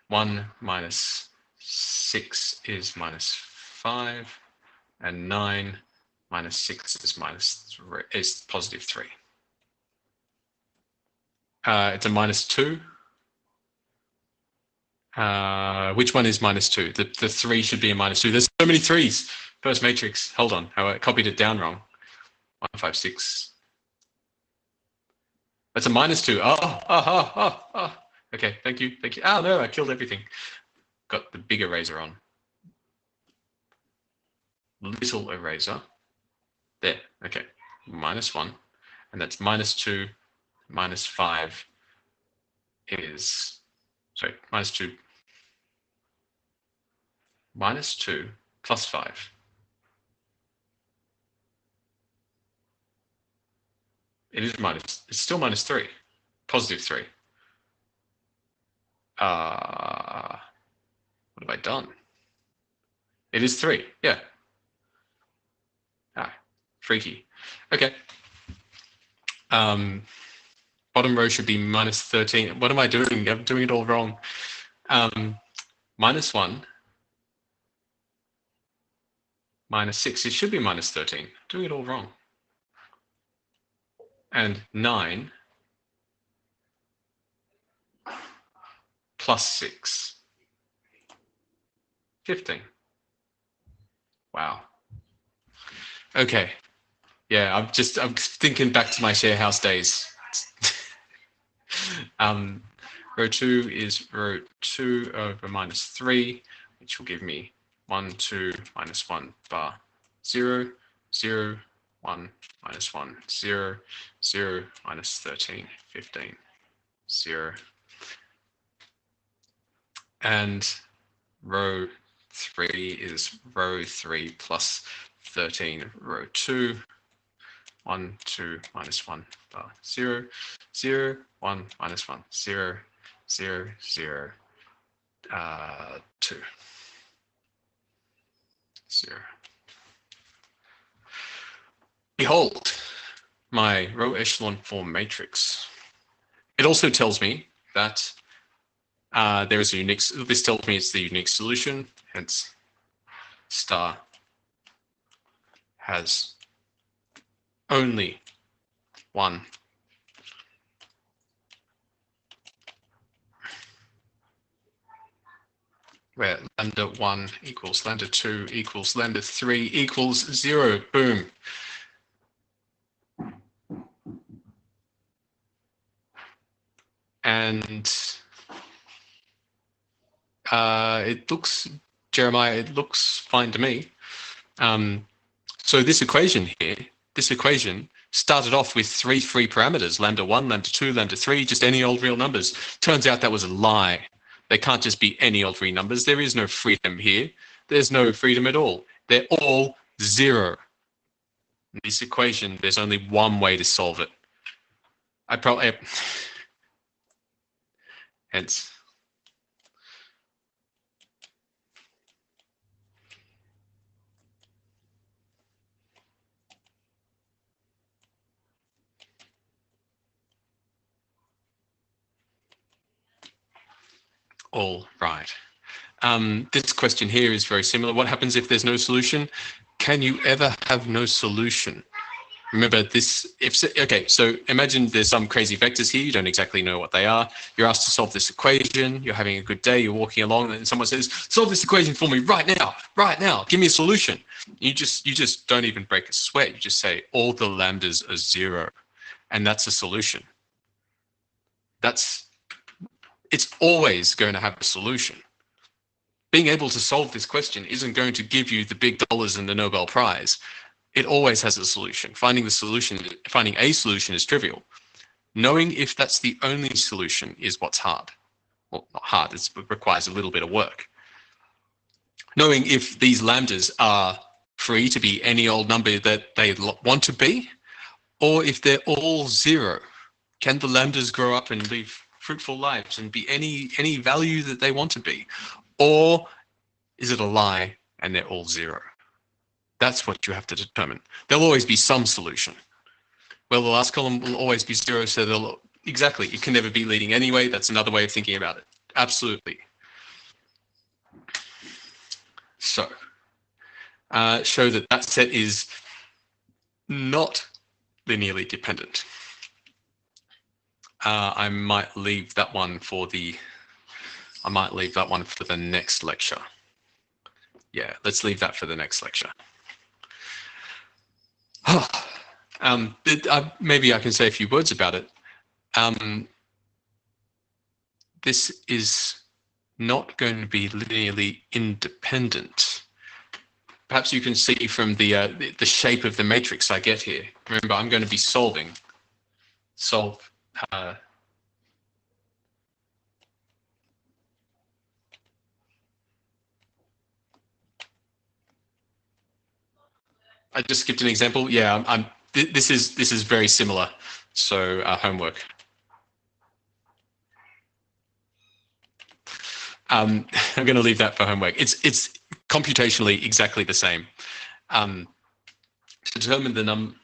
1 minus 6 is minus 5. And 9 minus 6 is positive 3. It's a minus 2. Which one is minus 2? The 3 should be a minus 2. There's so many 3s. First matrix. Hold on. I copied it down wrong. 1, 5, 6. That's a minus 2. Oh. Okay, thank you. Oh, no, I killed everything. Got the big eraser on. Little eraser. There, okay. Minus 1. And that's minus 2, minus 5 is, sorry, minus 2. Minus 2 plus 5. It's still minus 3. Positive 3. What have I done? It is 3, yeah. Freaky. Okay. Bottom row should be minus 13. What am I doing? I'm doing it all wrong. Minus 1. Minus 6. It should be minus 13. Doing it all wrong. And 9 plus 6. 15. Wow. Okay. Yeah, I'm thinking back to my share house days. Row 2 is row 2 over minus 3, which will give me 1, 2, minus 1 bar 0, 0, 1, minus 1, 0, 0, minus 13, 15, 0. And row 3 is row 3 plus 13, row 2, 1, 2, minus 1, bar 0, 0, 1, minus 1, 0, 0, 0, 2, 0. Behold, my row echelon form matrix. It also tells me that there is a unique, this tells me it's the unique solution, hence star has only one where lambda 1 equals lambda 2 equals lambda 3 equals 0. Boom. And it looks, Jeremiah, it looks fine to me. So this equation here, this equation started off with three free parameters, lambda 1, lambda 2, lambda 3, just any old real numbers. Turns out that was a lie. They can't just be any old real numbers. There is no freedom here. There's no freedom at all. They're all 0. In this equation, there's only one way to solve it. Hence. All right. This question here is very similar. What happens if there's no solution? Can you ever have no solution? Remember this, okay, so imagine there's some crazy vectors here. You don't exactly know what they are. You're asked to solve this equation. You're having a good day. You're walking along and someone says, solve this equation for me right now. Give me a solution. You just don't even break a sweat. You just say all the lambdas are 0. And that's a solution. It's always going to have a solution. Being able to solve this question isn't going to give you the big dollars and the Nobel Prize. It always has a solution. Finding a solution is trivial. Knowing if that's the only solution is what's hard. Well, not hard, it requires a little bit of work. Knowing if these lambdas are free to be any old number that they want to be, or if they're all 0. Can the lambdas grow up and live fruitful lives and be any value that they want to be? Or is it a lie and they're all 0? That's what you have to determine. There'll always be some solution. Well, the last column will always be 0, so exactly, it can never be leading anyway. That's another way of thinking about it. Absolutely. So, show that set is not linearly dependent. I might leave that one for the next lecture. Yeah, let's leave that for the next lecture. Maybe I can say a few words about it. This is not going to be linearly independent. Perhaps you can see from the shape of the matrix I get here. Remember, I'm going to be solve. I just skipped an example. Yeah, this is very similar. So homework. I'm going to leave that for homework. It's computationally exactly the same. To determine the number.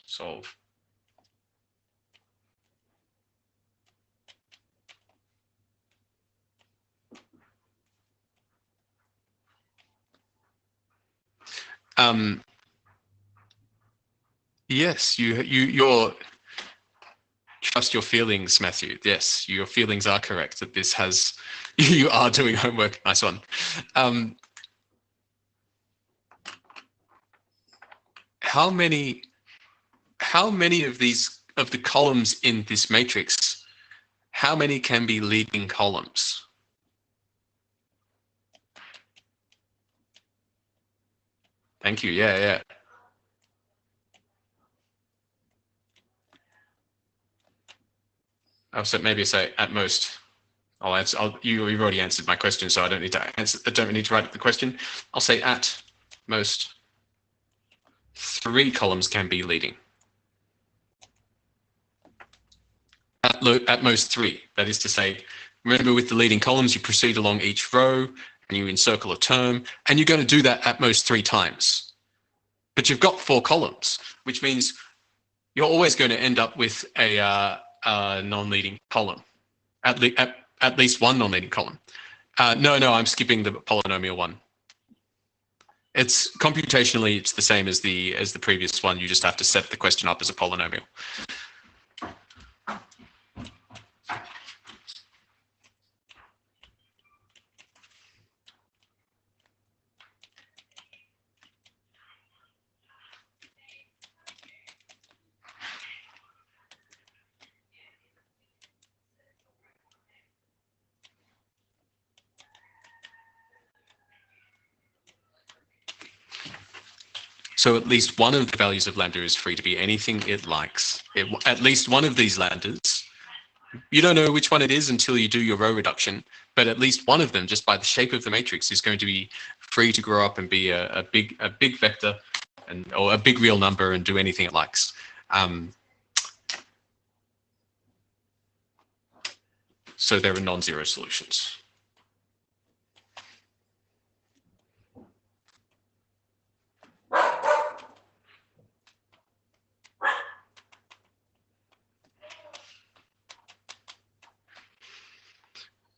Solve. Yes, you're trust your feelings, Matthew. Yes, your feelings are correct that this has, you are doing homework. Nice one. How many of the columns in this matrix, how many can be leading columns? Thank you. Yeah. So maybe say at most. I'll answer. You've already answered my question, so I don't need to answer. I don't need to write the question. I'll say at most 3 columns can be leading. At most 3. That is to say, remember with the leading columns, you proceed along each row and you encircle a term, and you're going to do that at most 3 times. But you've got 4 columns, which means you're always going to end up with a non-leading column, at least one non-leading column. No, I'm skipping the polynomial one. It's computationally, it's the same as the previous one. You just have to set the question up as a polynomial. So at least one of the values of lambda is free to be anything it likes. At least one of these lambdas, you don't know which one it is until you do your row reduction, but at least one of them, just by the shape of the matrix, is going to be free to grow up and be a big vector or a big real number and do anything it likes. So there are non-zero solutions.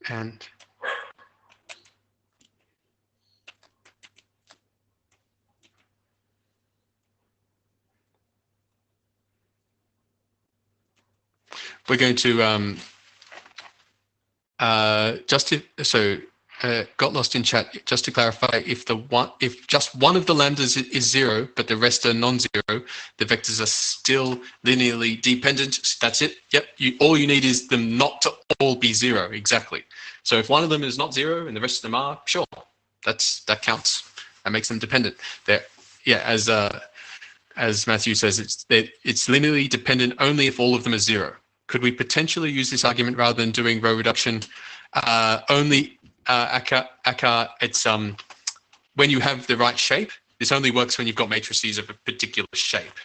And we're going to got lost in chat. Just to clarify, if just one of the lambdas is 0, but the rest are non-zero, the vectors are still linearly dependent. That's it. Yep. All you need is them not to all be 0. Exactly. So if one of them is not 0 and the rest of them are, sure, that counts. That makes them dependent. Yeah, as Matthew says, it's linearly dependent only if all of them are 0. Could we potentially use this argument rather than doing row reduction? Only it's when you have the right shape. This only works when you've got matrices of a particular shape.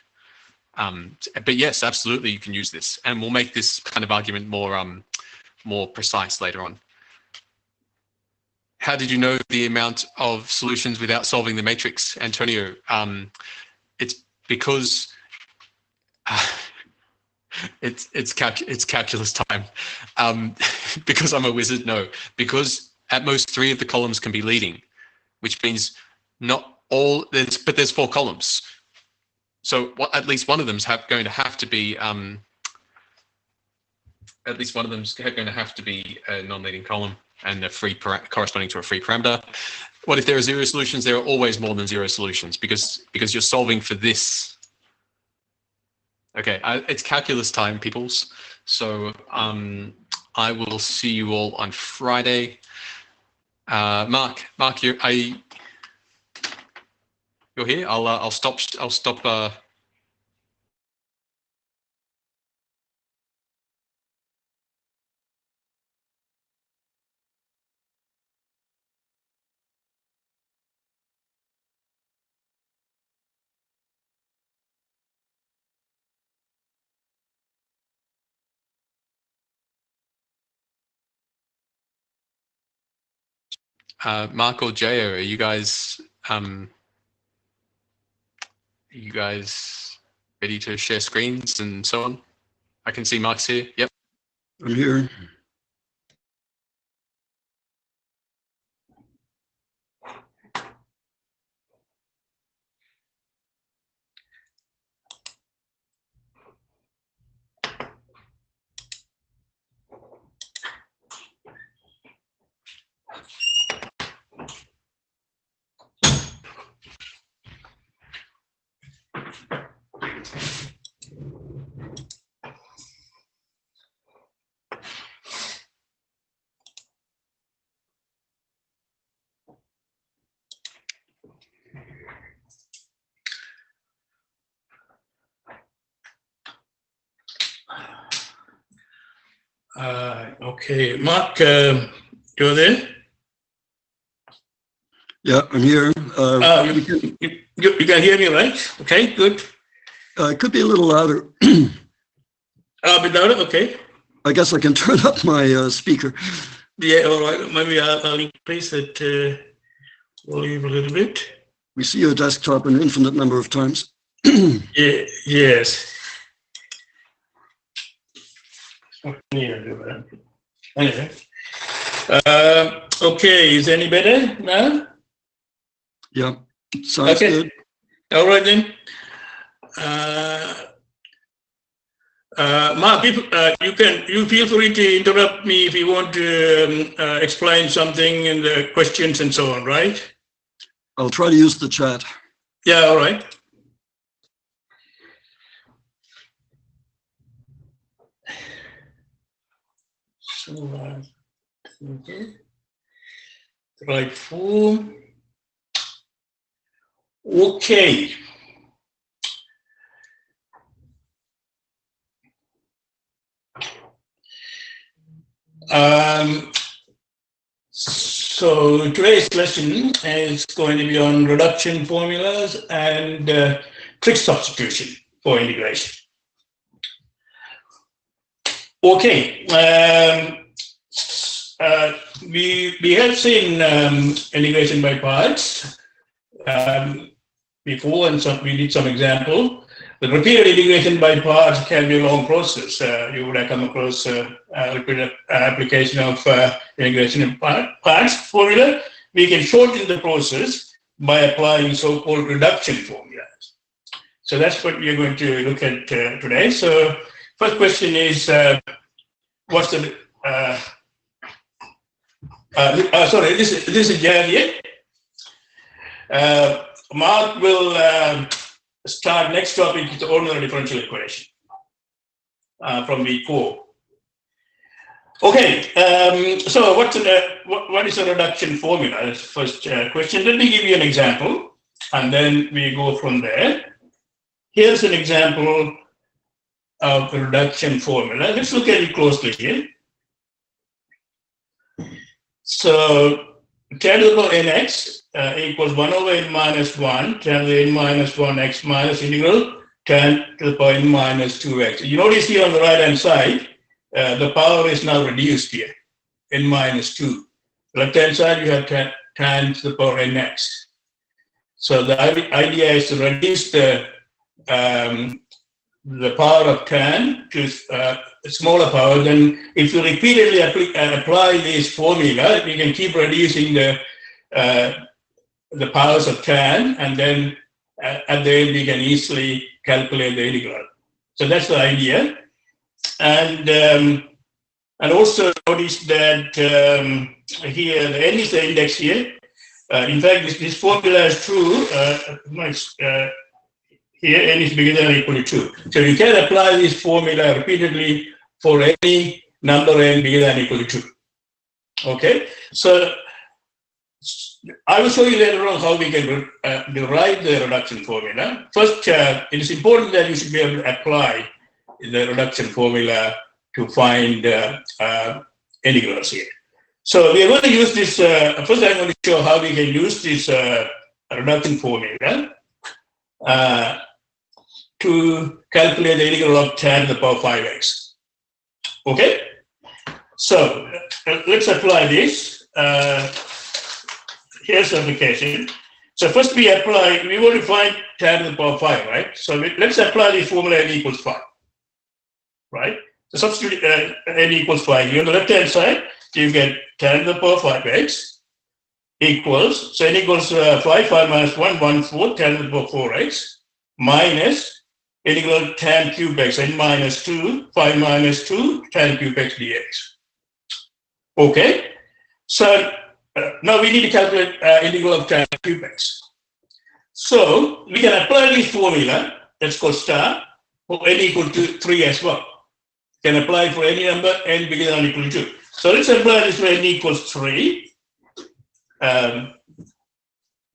But yes, absolutely, you can use this, and we'll make this kind of argument more precise later on. How did you know the amount of solutions without solving the matrix, Antonio? It's because it's calculus time. Because I'm a wizard, no. Because at most 3 of the columns can be leading, which means not all. But there's 4 columns, so at least one of them's going to have to be. At least one of them's going to have to be a non-leading column and a free corresponding to a free parameter. What if there are 0 solutions? There are always more than 0 solutions because you're solving for this. Okay, it's calculus time, peoples. So I will see you all on Friday. Mark, you're here. I'll stop. Mark or Jay, are you guys ready to share screens and so on? I can see Mark's here. Yep. I'm here. Okay, Mark, you're there? Yeah, I'm here. You can hear me, right? Okay, good. It could be a little louder. A bit louder, okay. I guess I can turn up my speaker. Yeah, all right. Maybe I'll increase that volume a little bit. We see your desktop an infinite number of times. Yeah, yes. Anyway. Okay, is any better now? Yeah, sounds good. All right then. Mark, you feel free to interrupt me if you want to explain something in the questions and so on, right? I'll try to use the chat. Yeah, all right. So, okay. Right form. Okay. So today's lesson is going to be on reduction formulas and trig substitution for integration. Okay, we have seen integration by parts before, and we did some example. The repeated integration by parts can be a long process. You would have come across repeated application of integration in parts formula. We can shorten the process by applying so-called reduction formulas. So that's what we're going to look at today. So first question is, what's the, sorry, this is Jan here. Mark will start next topic with the ordinary differential equation from week 4. Okay, so what is a reduction formula? That's the first question. Let me give you an example, and then we go from there. Here's an example of the reduction formula. Let's look at it closely here. So tan to the power nx equals 1 over n minus 1, tan to the n minus 1x minus integral tan to the power n minus 2x. You notice here on the right hand side, the power is now reduced here, n minus 2. Left hand side, you have tan to the power nx. So the idea is to reduce the power of tan to smaller power. Then if you repeatedly apply this formula, you can keep reducing the powers of tan, and then at the end you can easily calculate the integral. So that's the idea. And also notice that here the n is the index here. In fact, this formula is true. Here n is bigger than or equal to 2. So you can apply this formula repeatedly for any number n bigger than or equal to 2. Okay, so I will show you later on how we can derive the reduction formula. First, it is important that you should be able to apply the reduction formula to find integrals here. So we are going to use this, first I'm going to show how we can use this reduction formula to calculate the integral of tan to the power 5x. Okay? So let's apply this. Here's the application. So first we want to find tan to the power 5, right? So let's apply the formula n equals 5, right? So substitute n equals 5. Here on the left-hand side, you get tan to the power 5x equals, so n equals 5 minus 1, 1/4, tan to the power 4x, minus integral tan cube x, n minus 2, 5 minus 2, tan cube x dx. Okay, so now we need to calculate integral of tan cube x. So we can apply this formula, that's called star, for n equal to 3 as well. Can apply for any number n bigger than or equal to 2. So let's apply this for n equals 3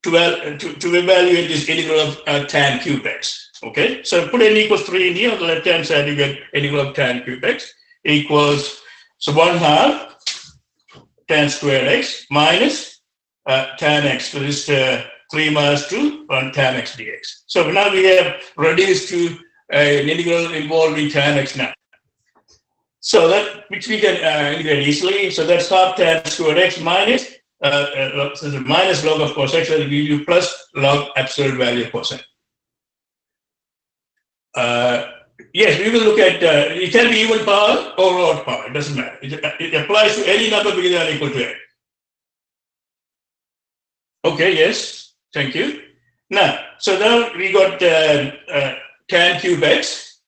to evaluate this integral of tan cube x. Okay, so put n equals 3 in here. On the left hand side, you get integral of tan cube x equals So 1/2 tan squared x minus tan x. So this 3 minus 2 on tan x dx. So now we have reduced to an integral involving tan x now. So that which we can integrate easily. So that's half tan squared x minus so the minus log of cos x will give you plus log absolute value of cos x. Yes, we will look at it can be even power or odd power. It doesn't matter. It applies to any number bigger than or equal to x. Okay. Yes. Thank you. Now, so now we got tan cube x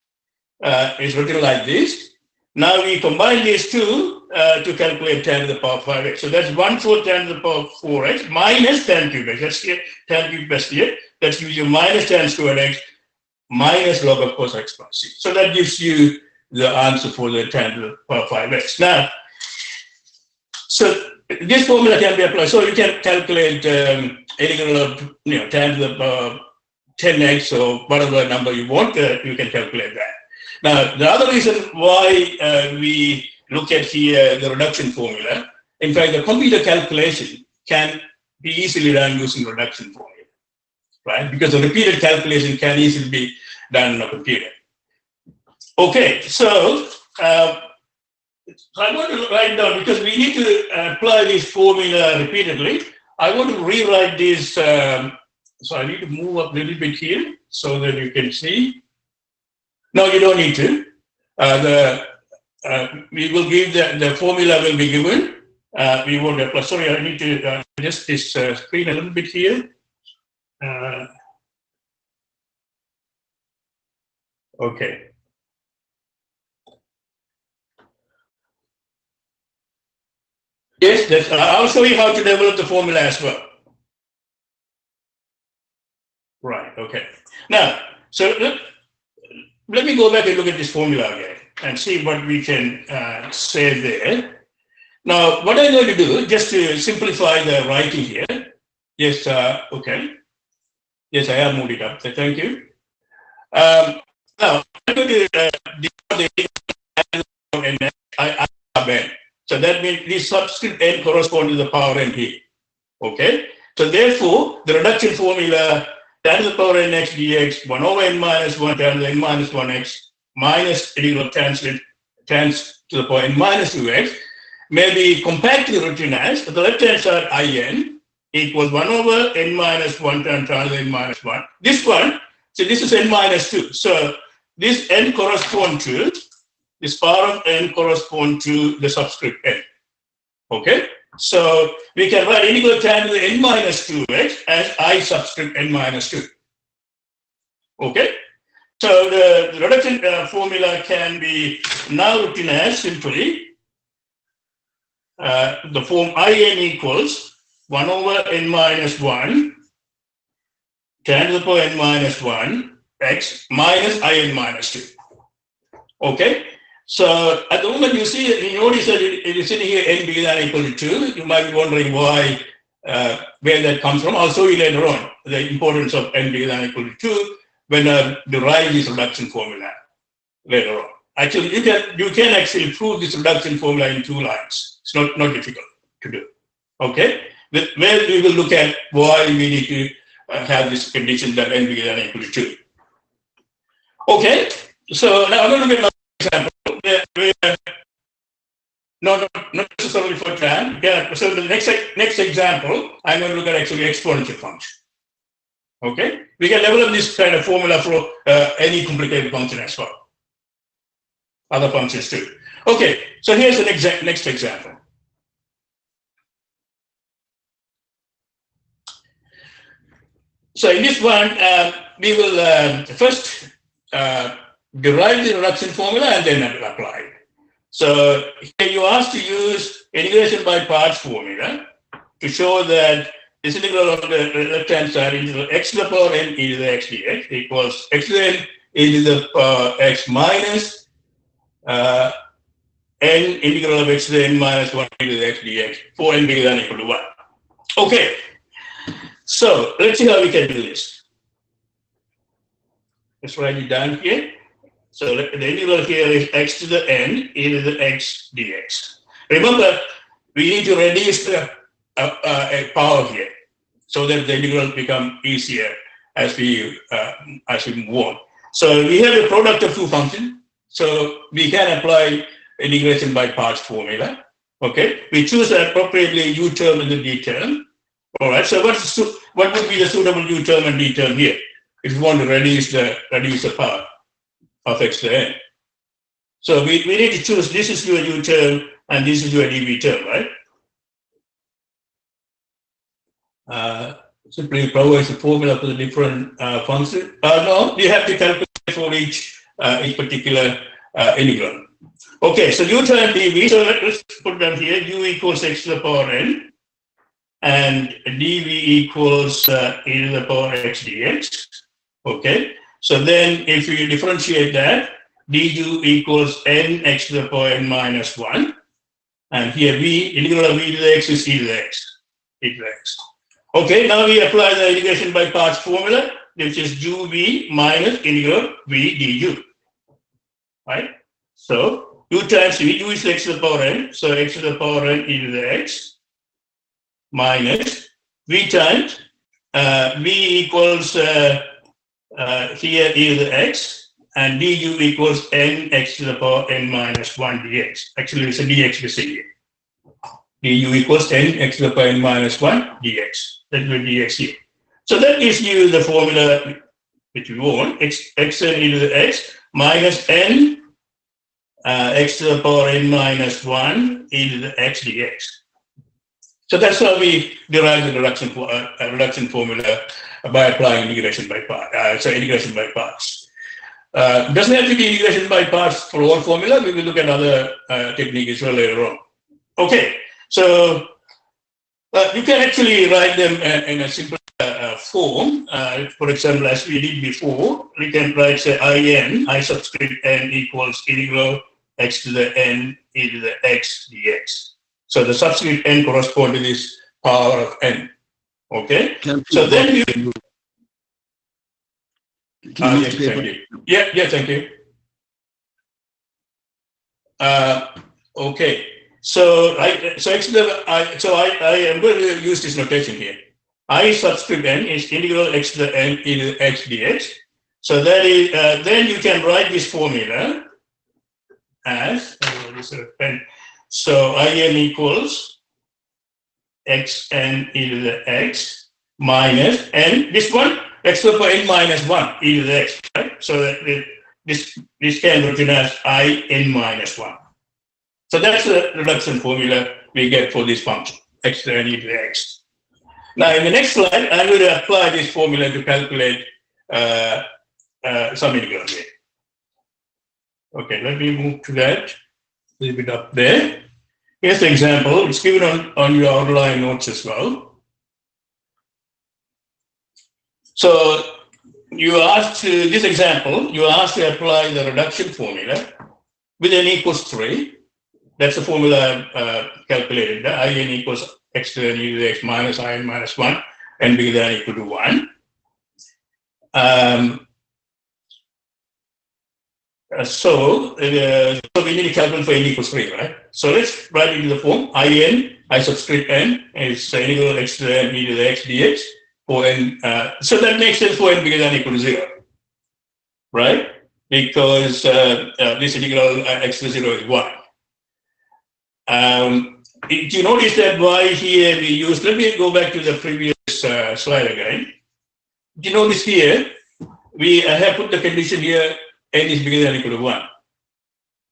is written like this. Now we combine these two to calculate tan to the power 5x. So that's 1/4 tan to the power 4x minus tan cube x. That's here, tan cube x here. That gives you minus tan squared x minus log of cos x plus c. So that gives you the answer for the tan to the power 5x. Now, so this formula can be applied. So you can calculate integral of tan to the power 10x or whatever number you want. You can calculate that. Now, the other reason why we look at here the reduction formula, in fact, the computer calculation can be easily done using reduction formula, right? Because the repeated calculation can easily be done on a computer. Okay, so I want to write down, because we need to apply this formula repeatedly. I want to rewrite this. So I need to move up a little bit here so that you can see. No, you don't need to. We will give the formula will be given. We won't apply. Sorry, I need to adjust this screen a little bit here. Okay. Yes, I'll show you how to develop the formula as well. Right. Okay. Now, so let me go back and look at this formula again and see what we can say there. Now, what I'm going to do, just to simplify the writing here. Yes, okay. Yes, I have moved it up. So thank you. Now, I'm going to n. So that means this subscript n corresponds to the power n here. Okay. So therefore, the reduction formula tan to the power n x dx 1 over n minus 1 tan to the n minus 1x minus integral of tan to the power n minus 2x may be compactly written as the left hand side in equals 1 over n minus 1 tan to the n minus 1. This one, so this is n minus 2. So this n corresponds to, this power of n corresponds to the subscript n. Okay? So we can write integral of tan to the n minus 2x as I subscript n minus 2. Okay? So the reduction formula can be now written as simply the form in equals 1 over n minus 1 tan to the power n minus 1 x minus in minus 2. Okay? So at the moment you see, you notice that it is sitting here n bigger than or equal to 2. You might be wondering why, where that comes from. I'll show you later on the importance of n bigger than or equal to 2 when I derive this reduction formula later on. Actually, you can actually prove this reduction formula in 2 lines. It's not difficult to do. Okay? Where we will look at why we need to have this condition that n bigger than or equal to 2. Okay? So now I'm going to look at another example. Not necessarily for tan. Yeah, so the next example, I'm going to look at actually exponential function. Okay? We can develop this kind of formula for any complicated function as well. Other functions too. Okay, so here's the next example. So in this one, we will first derive the reduction formula and then apply it. So here you asked to use integration by parts formula to show that this integral on the left-hand side into x to the power n e to the x dx equals x to the n e to the power x minus n integral of x to the n minus 1 e to the x dx for n bigger than or equal to 1. Okay, so let's see how we can do this. Let's write it down here. So the integral here is x to the n e to the x dx. Remember, we need to reduce the power here so that the integral become easier as we move on. So we have a product of two functions. So we can apply integration by parts formula. Okay, we choose appropriately u term and the d term. All right. So what would be the suitable u term and d term here if you want to reduce the power of x to the n? So we need to choose, this is your u term and this is your dv term, right? Simply provides a formula for the different functions. No, you have to calculate for each particular integral. Okay, so u term dv, so let's put down here, u equals x to the power n, and dv equals e to the power x dx. Okay, so then if you differentiate that, du equals n x to the power n minus 1, and here integral of e to the x is e to the x, Okay, now we apply the integration by parts formula, which is uv minus integral v du, right? So u times v, u is x to the power n, so x to the power n e to the x minus v times v equals here e to the x, and du equals n x to the power n minus 1 dx. Actually, it's a dx missing here. Du equals n x to the power n minus 1 dx. That will be dx here. So that gives you the formula which we want, xn e to the x minus n x to the power n minus 1 e to the x dx. So that's how we derive the reduction formula by applying integration by parts. Integration by parts. Doesn't have to be integration by parts for all formula. We will look at other technique as well later on. Okay, so you can actually write them in a simple form. For example, as we did before, we can write say I subscript n equals integral x to the n e to the x dx. So the subscript n corresponds to this power of n. Okay. So then you. Yes, thank you. Yeah, thank you. Okay. So I am going to use this notation here. I subscript n is integral x to the n e to the x dx. So that is then you can write this formula as so in equals xn e to the x minus n. This one x to the power n minus 1 e to the x, right? So that this can be written as in minus 1. So that's the reduction formula we get for this function, x to the n e to the x. Now in the next slide, I'm going to apply this formula to calculate some integral here. Okay, let me move to that, a little bit up there. Here's the example. It's given on your outline notes as well. So you asked to, this example, you are asked to apply the reduction formula with n equals 3. That's the formula calculated. In equals x to the n e to the x minus in minus 1, n bigger than or equal to 1. So we need to calculate for n equals 3, right? So let's write it in the form I subscript n is integral x to the n e to the x dx for n. So that makes sense for n bigger than or equal to 0, right? Because this integral x to 0 is 1. Do you notice that why here we use, let me go back to the previous slide again. Do you notice here, we have put the condition here, n is bigger than or equal to 1,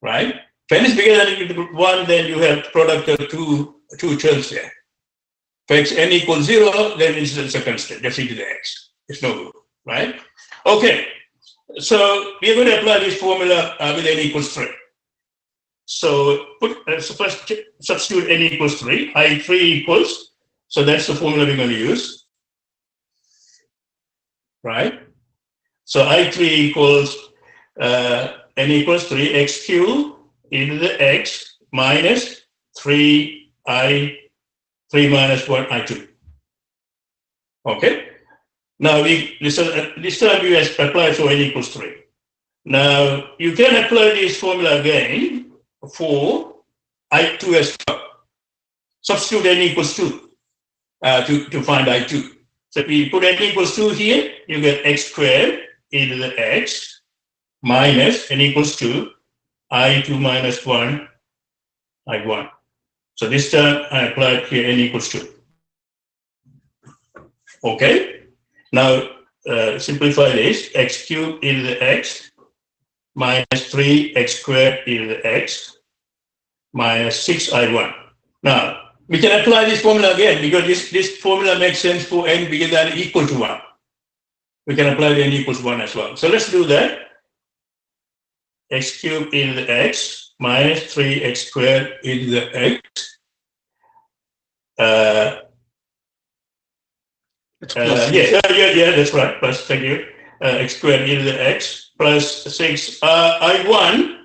right? If n is bigger than or equal to 1, then you have product of two terms there. If x n equals 0, then it's a constant, that's e to the x. It's no good, right? Okay, so we're going to apply this formula with n equals 3. So first substitute n equals 3, I3 equals, so that's the formula we're going to use, right? So I3 equals n equals 3 x cubed e to the x minus 3 minus 1 I2. Okay. Now this time we apply so n equals 3. Now, you can apply this formula again for I2 as well. Substitute n equals 2 to find I2. So if we put n equals 2 here, you get x squared e to the x minus n equals 2, I2 minus 1, I1. So this time I applied here n equals 2. Okay? Now, simplify this, x cubed e to the x minus 3x squared e to the x minus 6I1. Now, we can apply this formula again because this formula makes sense for n bigger than or equal to 1. We can apply the n equals 1 as well. So let's do that. X cubed e to the x minus 3x squared e to the x. Yeah, that's right. Plus, thank you. X squared e to the x plus 6 I1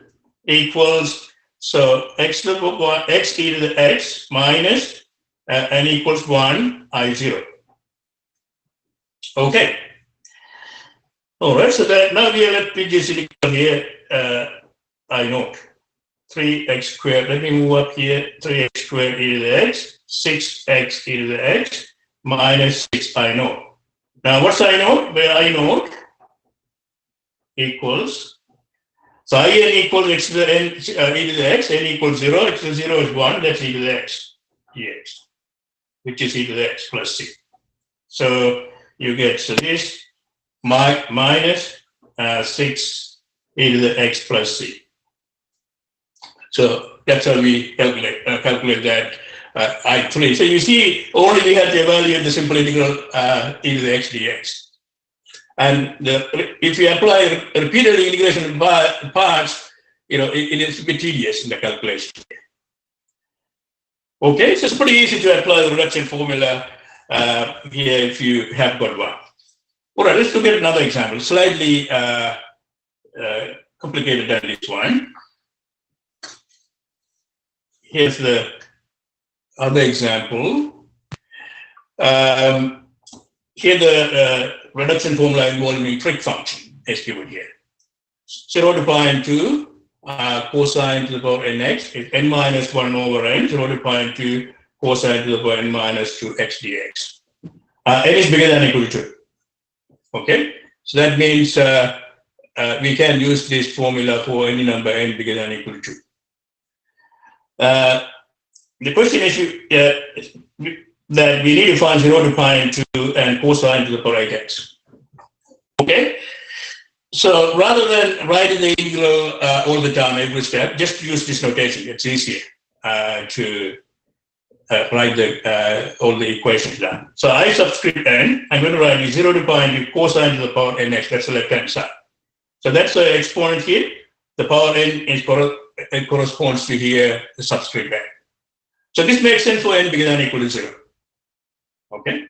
equals, so x to the 1, x e to the x minus n equals 1 I0. Okay. All right. So that now we are left with this here. I note 3x squared. Let me move up here. 3x squared e to the x, 6x e to the x minus 6 I note. Now what's I note? Where I note equals, so I n equals x to the n e to the x, n equals 0, x to the 0 is 1, that's e to the x, dx, which is e to the x plus c. So you get, so this minus 6 e to the x plus c. So that's how we calculate that I3. So you see, only we have to evaluate the simple integral e to the x dx. And if you apply repeated integration parts, it is a bit tedious in the calculation. Okay, so it's pretty easy to apply the reduction formula here if you have got one. All right, let's look at another example, slightly complicated than this one. Here's the other example. Here the reduction formula involving trig function is given here. 0 to pi into cosine to the power nx is n minus 1 over n, 0 to pi into cosine to the power n minus 2x dx. N is bigger than or equal to 2. Okay, so that means we can use this formula for any number n bigger than or equal to 2. The question is that we need to find 0 to pi into and cosine to the power 8x. Okay, so rather than writing the integral all the time, every step, just use this notation. It's easier to write all the equations down. So I subscript n, I'm going to write 0 to pi into cosine to the power nx, that's the left-hand side. So that's the exponent here. The power n is it corresponds to here the subscript n. So this makes sense for n bigger than or equal to 0. Okay.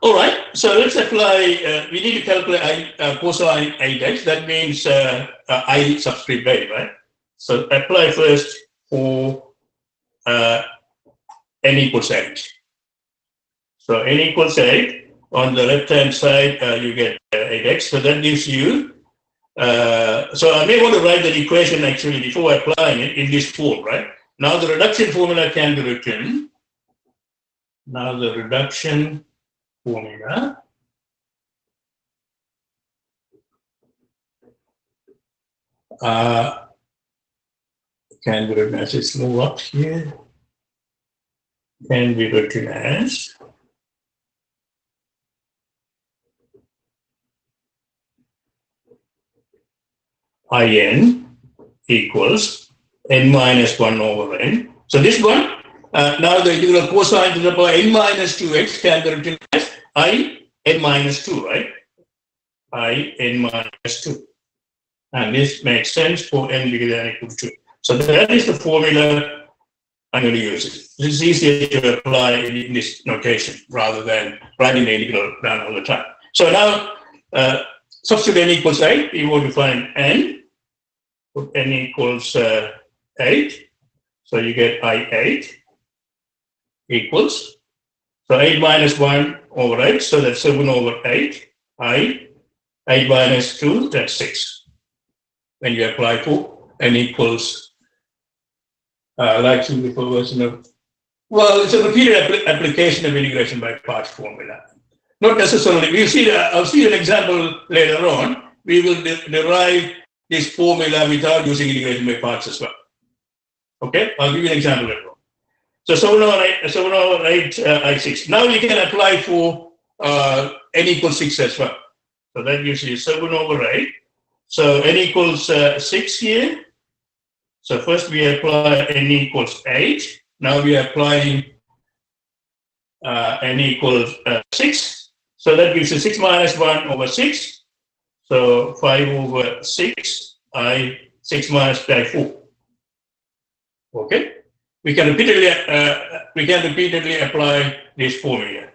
All right. So let's apply. We need to calculate cosine 8x. That means I subscript 8, right? So apply first for n equals 8. So n equals 8. On the left-hand side, you get 8x. So that gives you. So I may want to write that equation actually before applying it in this form, right? Now the reduction formula can be written. Now the reduction formula can be written as, let's move up here, can be written as In equals n minus 1 over n. So this one, now the integral cosine to the power n minus 2x can be written as I n minus 2, right? I n minus 2. And this makes sense for n bigger than or equal to 2. So that is the formula I'm going to use it. This is easier to apply in this notation rather than writing the integral down all the time. So now substitute n equals 8. We want to find n. Put n equals 8. So you get I8 equals, so 8 minus 1 over 8, so that's 7 over 8. I 8 minus 2, that's 6. when you apply for n equals, like simplified version of, well, it's a repeated application of integration by parts formula. Not necessarily, we'll see, I'll see an example later on. We will derive this formula without using integration by parts as well. Okay, I'll give you an example later on. So 708 I6. Now we can apply for n equals 6 as well. So that gives you 7/8. So n equals 6 here. So first we apply n equals 8. Now we are applying n equals 6. So that gives you 6 minus 1 over 6. So 5/6 I6 minus 4. Okay. We can repeatedly apply this formula.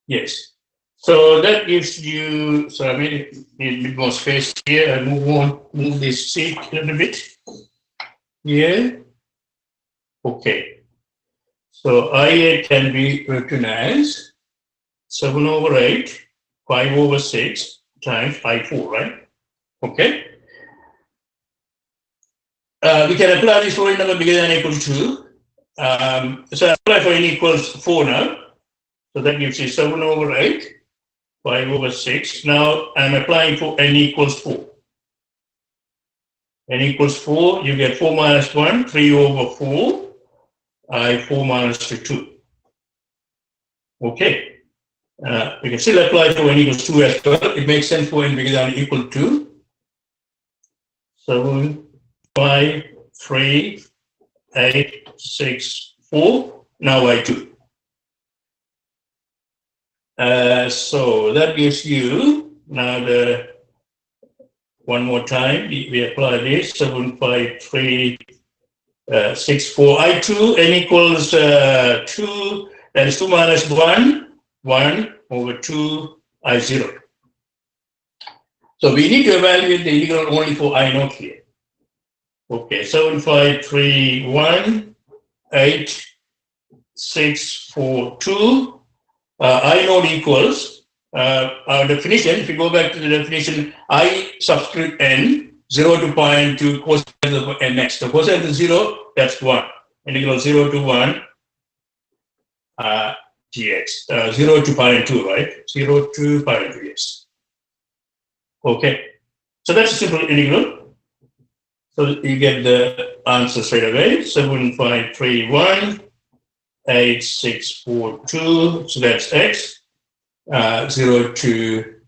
Yes. So that gives you. So I need a bit more space here. I move this sheet a little bit here. Okay. So I8 can be written as 7/8, 5/6 times I4, right? Okay. We can apply this for a number bigger than or equal to 2. So I apply for n equals 4 now. So that gives you 7/8, 5/6. Now I'm applying for n equals 4. N equals 4, you get 4 minus 1, 3/4, I4 minus 2. Okay. We can still apply for n equals 2 as well. It makes sense for n bigger than or equal to 7, 5, 3, 8, 6, 4. Now I2. So that gives you now the one more time. We apply this 7, 5, 3, 6, 4. I2 n equals 2. That is 2 minus 1, 1/2 I0. So we need to evaluate the integral only for I0 here. Okay, 7, 5, 3, 1, 8, 6, 4, 2. I0 equals, our definition, if you go back to the definition, I subscript n, 0 to 0.2 cosine of nx. So cosine of 0, that's 1. Integral 0 to 1 dx. 0 to 0.2, right? 0 to 0.2, yes. Okay, so that's a simple integral. So you get the answer straight away. 7, 5, 3, 1, 8, 6, 4, 2. So that's x. 0 to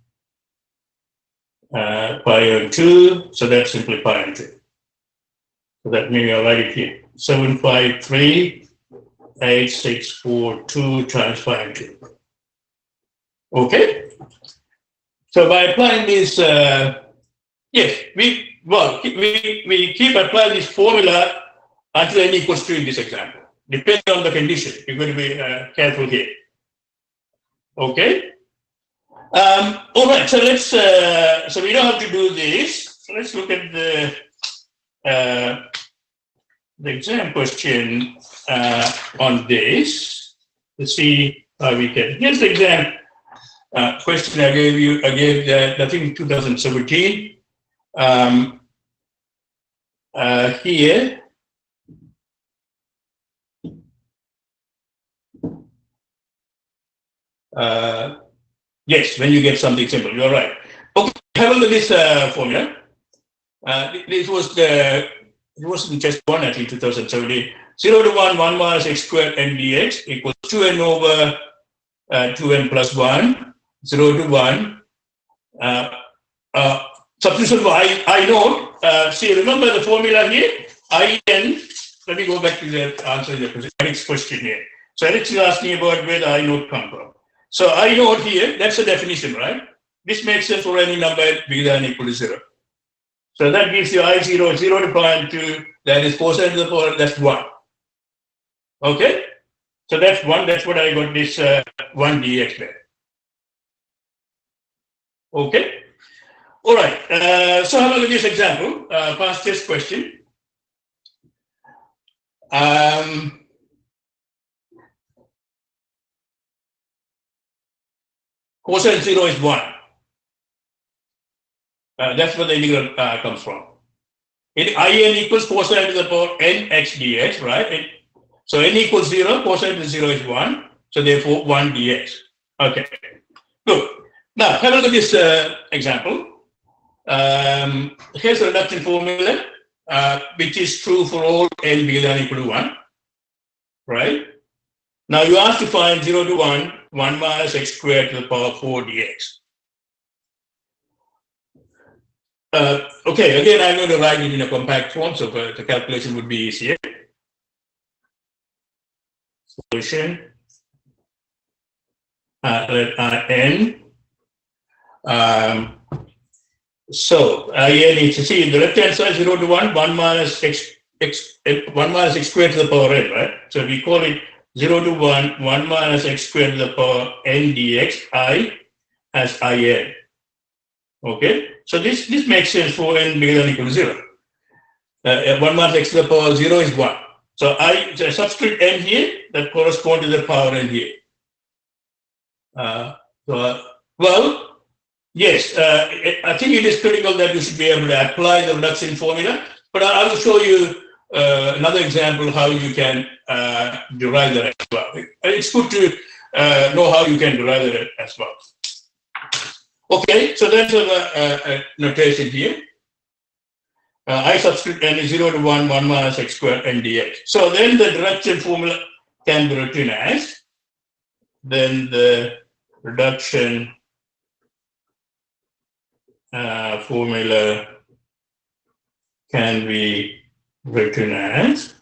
pi/2. So that's simply pi/2. So that maybe I'll write it here. 7, 5, 3, 8, 6, 4, 2 times pi/2. Okay. So by applying this, yes, we keep applying this formula until n equals 2 in this example. Depending on the condition, you're going to be careful here. Okay. All right. So let's. So we know how to do this. So let's look at the exam question on this to see how we can. Here's the exam question I gave you. I gave that I think 2017. Here. Yes, when you get something simple, you're right. Okay, have a look at this formula. This was it wasn't just 1 actually, 2017. 0 to 1, 1 minus x squared n dx equals 2n over 2n plus 1, 0 to 1. Substitution for I note. See, remember the formula here? In, let me go back to the answer to the next question here. So Alex is asking about where the I note come from. So I note here, that's the definition, right? This makes sense for any number bigger than or equal to 0. So that gives you I0, 0 to 0.2, that is 4 times to the power, that's 1. Okay? So that's 1, that's what I got this 1 dx there. Okay? All right, so have a look at this example, past test question. Cosine 0 is 1. That's where the integral comes from. In in equals cosine to the power nx dx, right? So n equals 0, cosine to 0 is 1. So therefore 1 dx. Okay, good. Now have a look at this example. Here's a reduction formula, which is true for all n bigger than or equal to 1, right? Now you ask to find 0 to 1, 1 minus x squared to the power 4 dx. Okay, again, I'm going to write it in a compact form, so the calculation would be easier. Solution, let n. So n is to see the left hand side 0 to 1, 1 minus x squared to the power n, right? So we call it 0 to 1, 1 minus x squared to the power n dx, I as in. Okay, so this makes sense for n bigger than or equal to 0. 1 minus x to the power 0 is 1. So I subscript n here that corresponds to the power n here. Well, yes, I think it is critical that you should be able to apply the reduction formula, but I will show you another example how you can derive that as well. It's good to know how you can derive that as well. Okay, so that's a notation here. I subscript n is 0 to 1, 1 minus x squared n dx. So then the reduction formula can be written as, then the reduction formula can be written as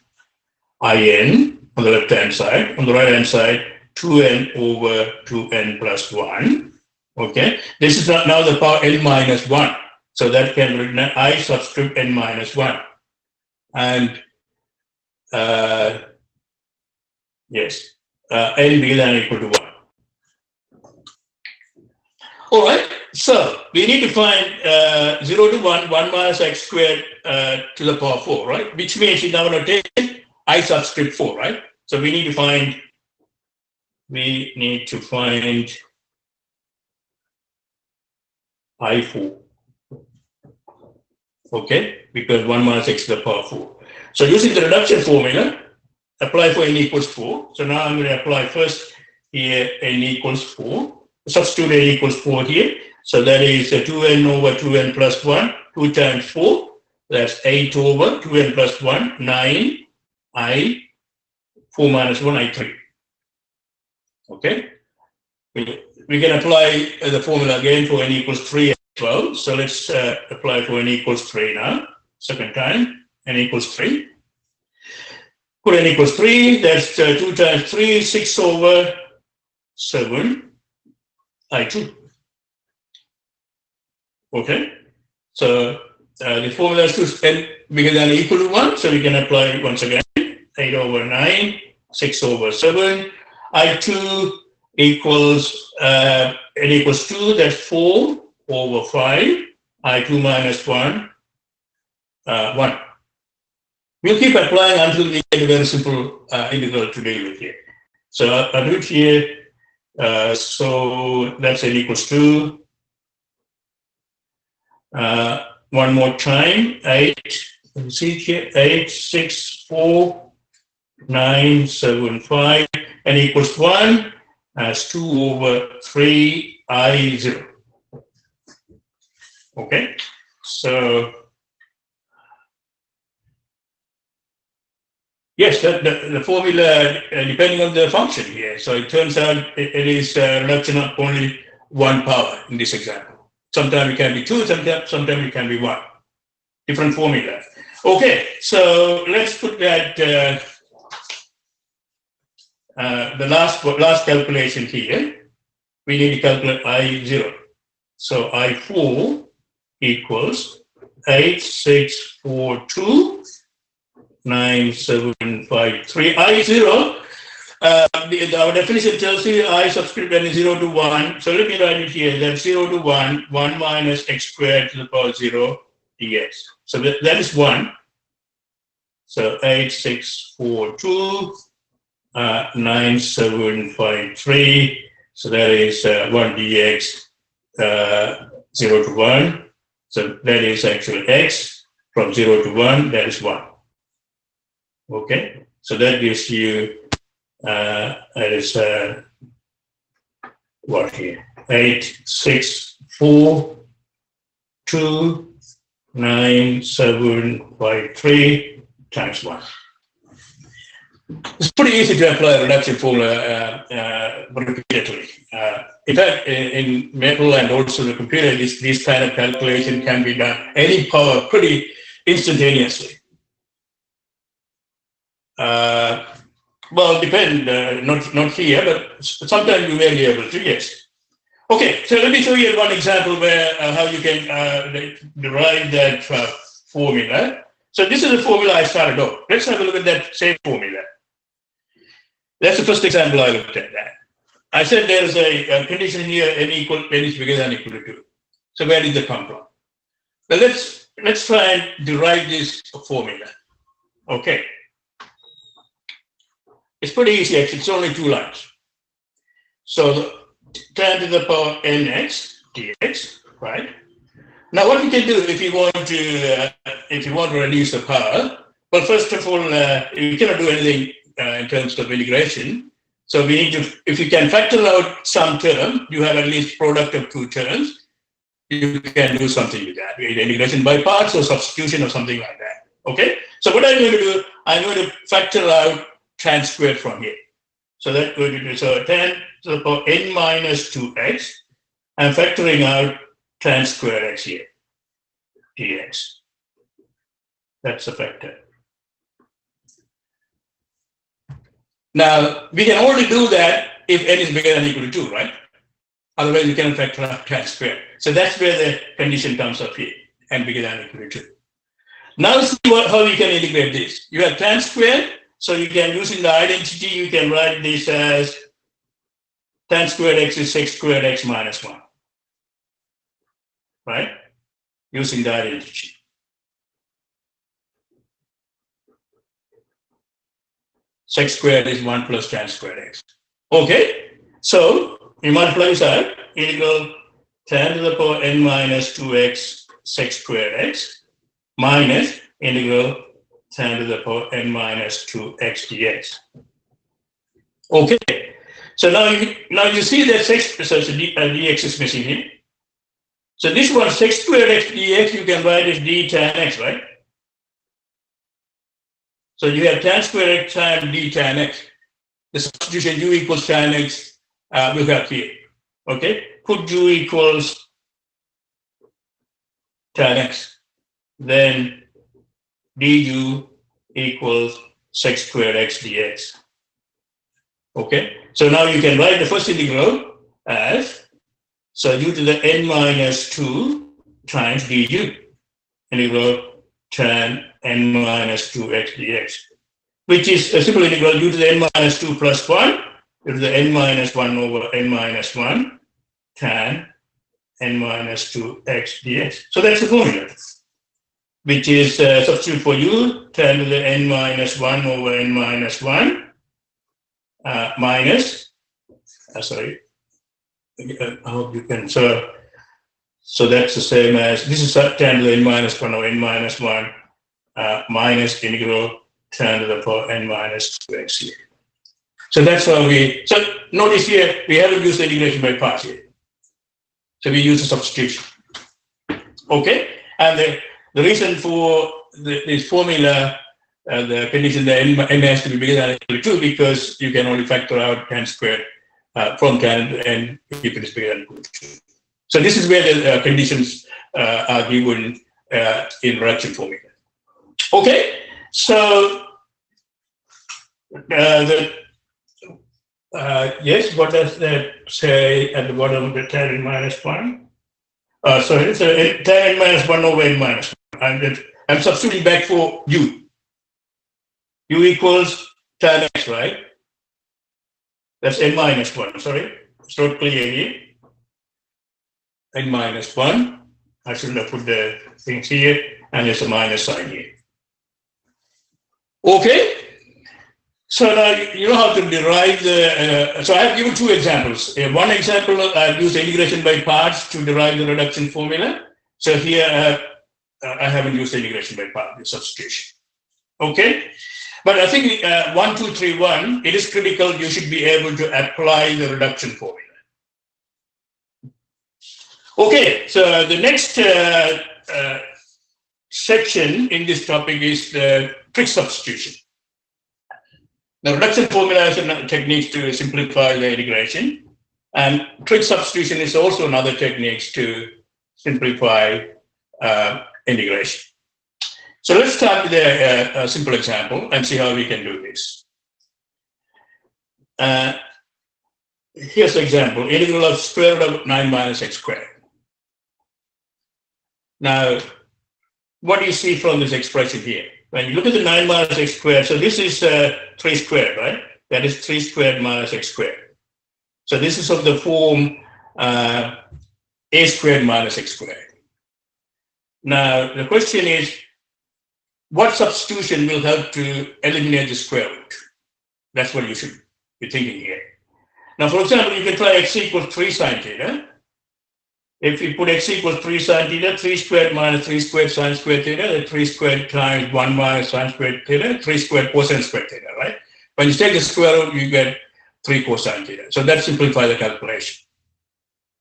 in on the left hand side, on the right hand side 2n over 2n plus 1. Okay, this is now the power n minus 1. So that can be written as I subscript n minus 1. And yes, n bigger than or equal to 1. All right, so we need to find 0 to 1, 1 minus x squared to the power 4, right? Which means in our notation, I subscript 4, right? So we need to find I4. Okay, because 1 minus x to the power 4. So using the reduction formula, apply for n equals 4. So now I'm going to apply first here n equals 4. Substitute n equals 4 here. So that is 2n over 2n plus 1, 2 times 4. That's 8 over 2n plus 1, 9, I, 4 minus 1, I3. Okay. We can apply the formula again for n equals 3 as well. So let's apply for n equals 3 now. Second time, n equals 3. Put n equals 3, that's 2 times 3, 6 over 7, I2. Okay. So the formula is to n bigger than or equal to 1. So we can apply it once again. 8 over 9, 6 over 7, I2 equals n equals 2, that's 4 over 5, I2 minus 1, 1. We'll keep applying until we get a very simple integral to deal with here. So I'll do it here. So that's n equals 2. One more time, 8, let me see here, 8, 6, 4, 9, 7, 5, n equals 1. As 2 over 3 I0. Okay, so yes, the formula depending on the function here. So it turns out it is a reduction of only 1 power in this example. Sometimes it can be 2, sometimes it can be 1. Different formula. Okay, so let's put that. The last calculation here, we need to calculate I0. So I4 equals 8642 9753. I0, our definition tells you I subscript n is 0 to 1. So let me write it here. That's 0 to 1, 1 minus x squared to the power 0 dx. So that is 1. So 8642. 9753, so that is 1 dx, 0 to 1. So that is actually x from 0 to 1, that is 1. Okay, so that gives you, that is what here? 8, 6, 4, 2, 9, 7, 5, 3 times 1. It's pretty easy to apply a reduction formula repeatedly. In fact, in Maple and also the computer, this kind of calculation can be done any power pretty instantaneously. Well, depend, not here, but sometimes you may be able to, yes. Okay, so let me show you one example where how you can derive that formula. So this is the formula I started off. Let's have a look at that same formula. That's the first example I looked at that. I said there is a condition here, n is bigger than or equal to 2. So where did that come from? Well, let's try and derive this formula. Okay. It's pretty easy, actually. It's only 2 lines. So tan to the power nx dx, right? Now, what you can do if you want to reduce the power, well, first of all, you cannot do anything in terms of integration. So we need to, if you can factor out some term, you have at least product of 2 terms, you can do something with that, either integration by parts or substitution or something like that. Okay? So what I'm going to do, I'm going to factor out tan squared from here. So that's going to do, so tan to the power n minus 2x, I'm factoring out tan squared x here, dx. That's the factor. Now, we can only do that if n is bigger than or equal to 2, right? Otherwise, you cannot factor out tan squared. So that's where the condition comes up here, n bigger than or equal to 2. Now, see how you can integrate this. You have tan squared, so you can, using the identity, you can write this as tan squared x is sec squared x minus 1, right? Using the identity. Sec squared is 1 plus tan squared x. Okay, so you multiply this out, integral tan to the power n minus 2x sec squared x minus integral tan to the power n minus 2x dx. Okay, so now you see that dx is missing here. So this one, sec squared x dx, you can write as d tan x, right? So you have tan squared x times d tan x. The substitution u equals tan x we have here. Okay, put u equals tan x, then du equals sec squared x dx. Okay, so now you can write the first integral as, so u to the n minus 2 times du, integral tan n minus 2x dx, which is a simple integral u to the n minus 2 plus 1, u to the n minus 1 over n minus 1 tan n minus 2x dx. So that's the formula, which is substitute for u, tan to the n minus 1 over n minus 1 minus, sorry, I hope you can, so that's the same as, this is tan to the n minus 1 over n minus 1 minus integral tan to the power n minus 2x here. So that's how we, so notice here, we haven't used the integration by parts here. So we use the substitution. Okay, and the reason for this formula, the condition that n has to be bigger than or equal to 2, because you can only factor out tan squared from tan and if it is bigger than or equal to 2. So this is where the conditions are given in reduction formula. Okay, so yes, what does that say at the bottom of the tan n minus 1? Sorry, it's tan n minus 1 over n minus 1. I'm substituting back for u. U equals tan x, right? That's n minus 1, sorry. It's not clear here. N minus 1. I shouldn't have put the things here, and there's a minus sign here. Okay. So now you know how to derive the, so I have given 2 examples. One example, I've used integration by parts to derive the reduction formula. So here I haven't used the integration by part, the substitution. Okay, but I think 1231, it is critical you should be able to apply the reduction formula. Okay, so the next section in this topic is the trig substitution. The reduction formula is a technique to simplify the integration, and trig substitution is also another technique to simplify integration. So let's start with a simple example and see how we can do this. Here's the example, integral of square root of 9 minus x squared. Now, what do you see from this expression here? When you look at the 9 minus x squared, so this is 3 squared, right? That is 3 squared minus x squared. So this is of the form a squared minus x squared. Now, the question is, what substitution will help to eliminate the square root? That's what you should be thinking here. Now, for example, you can try x equals 3 sine theta. If you put x equals 3 sine theta, 3 squared minus 3 squared sine squared theta, that's 3 squared times 1 minus sine squared theta, 3 squared cosine squared theta, right? When you take the square root, you get 3 cosine theta. So that simplifies the calculation.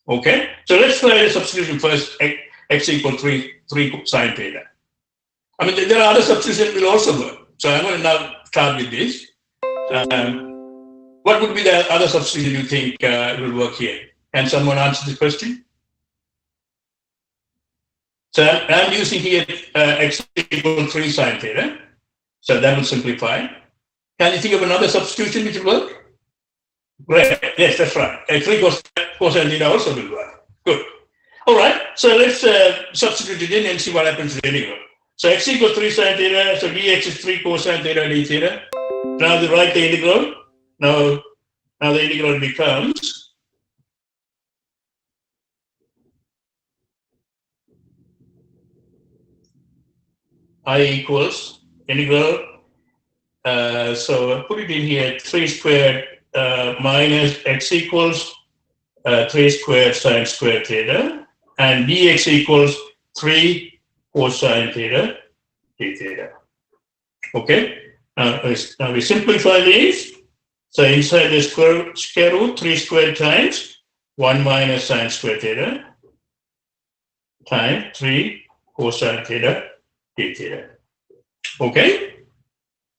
Okay? So let's try the substitution first, x equals 3 sine theta. I mean, there are other substitutions will also work. So I'm going to now start with this. What would be the other substitution you think will work here? Can someone answer the question? So I'm using here x equals 3 sine theta. So that will simplify. Can you think of another substitution which will work? Great. Yes, that's right. 3 cosine theta also will work. Good. All right. So let's substitute it in and see what happens to the integral. So x equals 3 sine theta. So dx is 3 cosine theta d theta. Now we write the integral. Now the integral becomes I equals integral. So put it in here, 3 squared minus x equals 3 squared sine squared theta, and dx equals 3 cosine theta d theta. Okay. Now we simplify these. So inside the square root, 3 squared times 1 minus sine squared theta times 3 cosine theta d theta. Okay.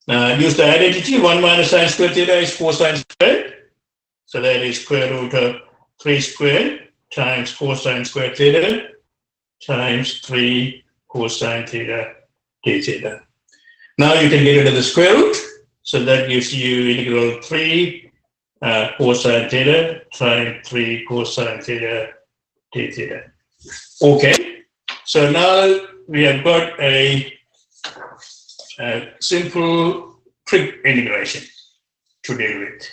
Now use the identity. 1 minus sine squared theta is cosine squared. So that is square root of 3 squared times cosine squared theta times 3 cosine theta d theta. Now you can get rid of the square root. So that gives you integral 3 cosine theta times 3 cosine theta d theta. Okay. So now we have got a simple trig integration to deal with.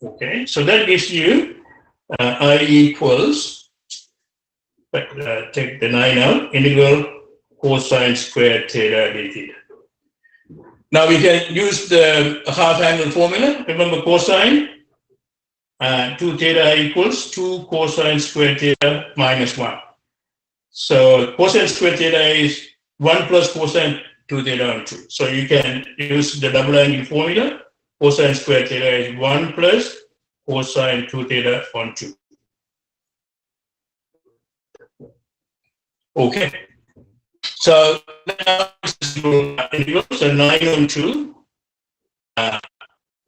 Okay. So that gives you I equals, take the 9 out, integral cosine squared theta d theta. Now we can use the half angle formula. Remember cosine, 2 theta equals 2 cosine squared theta minus 1. So cosine squared theta is 1 plus cosine 2 theta on 2. So you can use the double angle formula. Cosine squared theta is 1 plus cosine 2 theta on 2. Okay. So now so 9 on 2,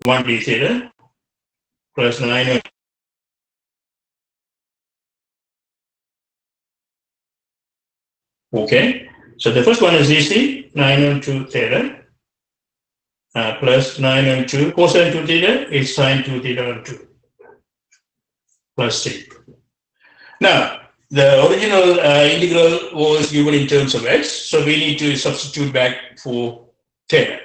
1 d theta plus 9 on okay. So the first one is easy, 9 on 2 theta plus 9 on 2 cosine 2 theta is sine 2 theta on 2 plus 3. Now the original integral was given in terms of x, so we need to substitute back for theta.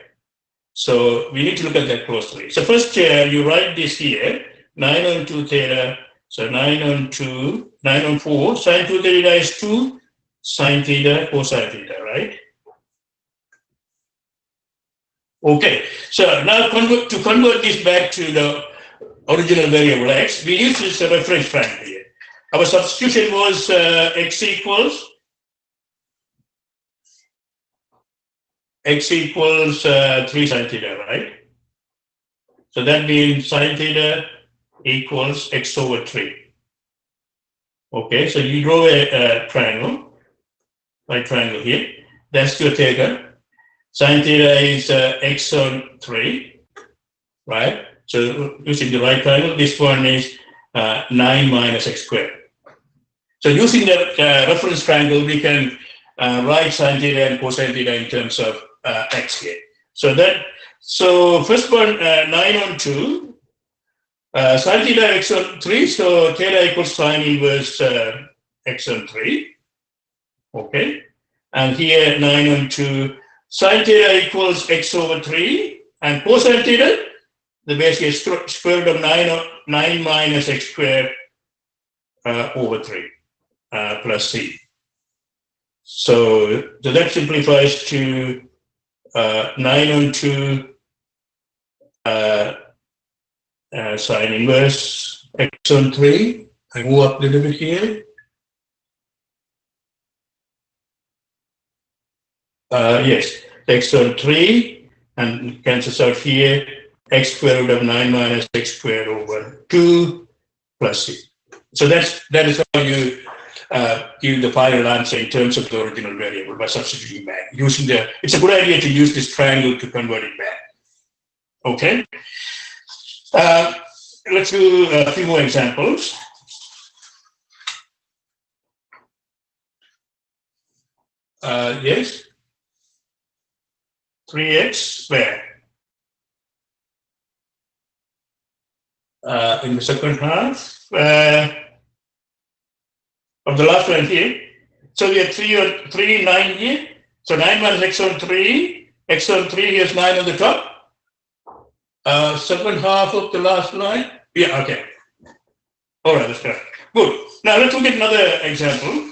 So we need to look at that closely. So first you write this here, 9 on 2 theta, so 9 on 2, 9 on 4, sine 2 theta is 2, sine theta, cosine theta, right? Okay, so now to convert this back to the original variable x, we use this reference frame here. our substitution was x equals 3 sine theta, right? So that means sine theta equals x over 3. Okay, so you draw a triangle, right triangle here. That's your theta. Sine theta is x on 3, right? So using the right triangle, this one is 9 minus x squared. So using the reference triangle, we can write sine theta and cosine theta in terms of x here. So first one, 9 on 2, sine theta x on 3, so theta equals sine inverse x on 3. Okay, and here 9 on 2, sine theta equals x over 3, and cosine theta, the base is square root of 9 minus x squared over 3 plus c. So that simplifies to 9 on 2 sine inverse x on 3. I move up a little bit here. Yes, x on 3 and cancels out here. X square root of 9 minus x squared over 2 plus c. So that is how you give the final answer in terms of the original variable by substituting back. It's a good idea to use this triangle to convert it back. Okay. Let's do a few more examples. Yes. 3x squared. In the second half of the last one here. So we have 3, 9 here. So 9 minus x on 3. X on 3, here's 9 on the top. Second half of the last line. Yeah, okay. All right, that's correct. Good. Now let's look at another example.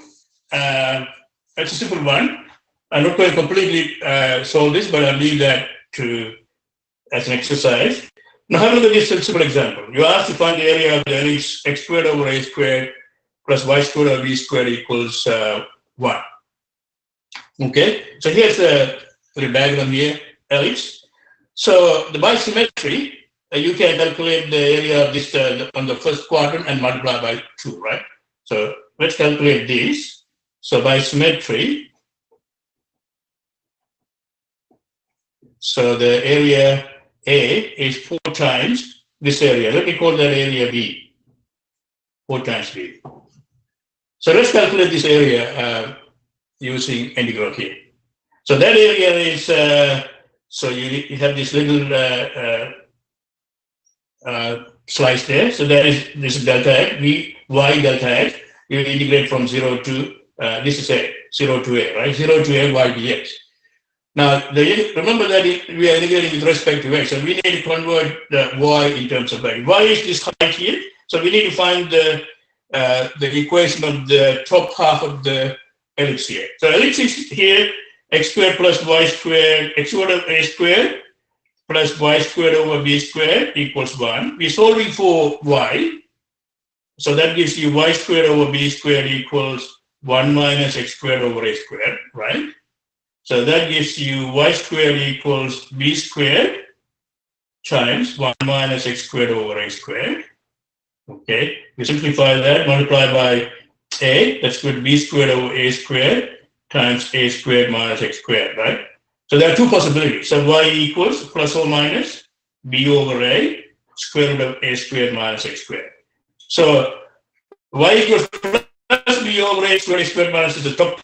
It's a simple one. I'm not going to completely solve this, but I'll leave that as an exercise. Now have a look at this simple example. You are asked to find the area of the ellipse x squared over a squared plus y squared over b squared equals 1. Okay, so here's the little diagram here, ellipse. So by symmetry, you can calculate the area of this on the first quadrant and multiply by 2, right? So let's calculate this. So by symmetry, so the area A is 4 times this area. Let me call that area B. 4 times B. So let's calculate this area using integral here. So that area is, so you have this little slice there. So that is this delta x, y delta x. You integrate from 0 to, this is A, 0 to A, right? 0 to A, y dx. Now, remember that we are integrating with respect to x, so we need to convert the y in terms of x. Y is this height here, so we need to find the equation of the top half of the ellipse here. So ellipse is here, x squared plus y squared, x squared over a squared plus y squared over b squared equals 1. We're solving for y, so that gives you y squared over b squared equals 1 minus x squared over a squared, right? So that gives you y squared equals b squared times 1 minus x squared over a squared. Okay, we simplify that, multiply by a, that's good, b squared over a squared times a squared minus x squared, right? So there are 2 possibilities. So y equals plus or minus b over a square root of a squared minus x squared. So y equals plus b over a squared minus is the top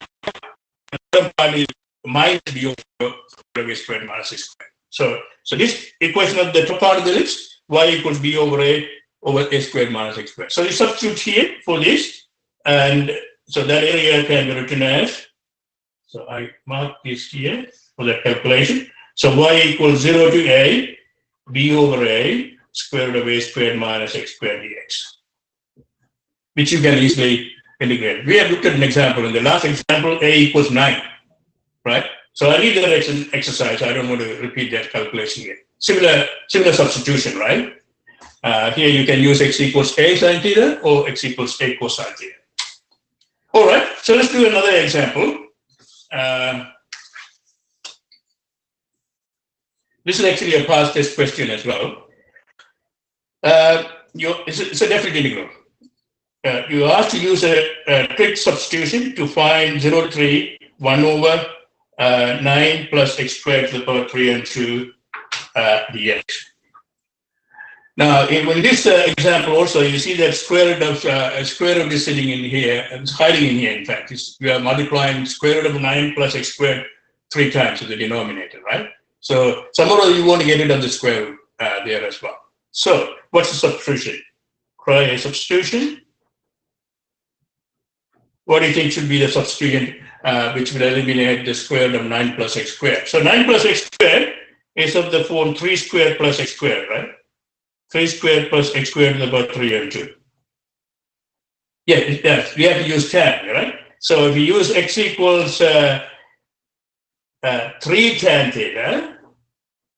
part is minus b over a squared minus x squared. So this equation of the top part of the ellipse, y equals b over a squared minus x squared. So you substitute here for this, and so that area can be written as, so I mark this here for that calculation. So y equals 0 to a, b over a square root of a squared minus x squared dx, which you can easily integrate. We have looked at an example. In the last example, a equals 9, right? So I leave that as an exercise. I don't want to repeat that calculation here. Similar substitution, right? Here you can use x equals a sine theta or x equals a cosine theta. All right, so let's do another example. This is actually a past test question as well. It's a definite integral. You are asked to use a trig substitution to find 0 to 3, 1 over 9 plus x squared to the power 3 and 2 dx. Now, in this example also, you see that square root is sitting in here, and it's hiding in here, in fact. We are multiplying square root of 9 plus x squared 3 times to the denominator, right? So somehow you want to get rid of the square root there as well. So what's the substitution? Try a substitution. What do you think should be the substitution which will eliminate the square root of 9 plus x squared? So 9 plus x squared is of the form 3 squared plus x squared, right? 3 squared plus x squared is about 3 and 2. Yeah, we have to use tan, right? So if you use x equals 3 tan theta,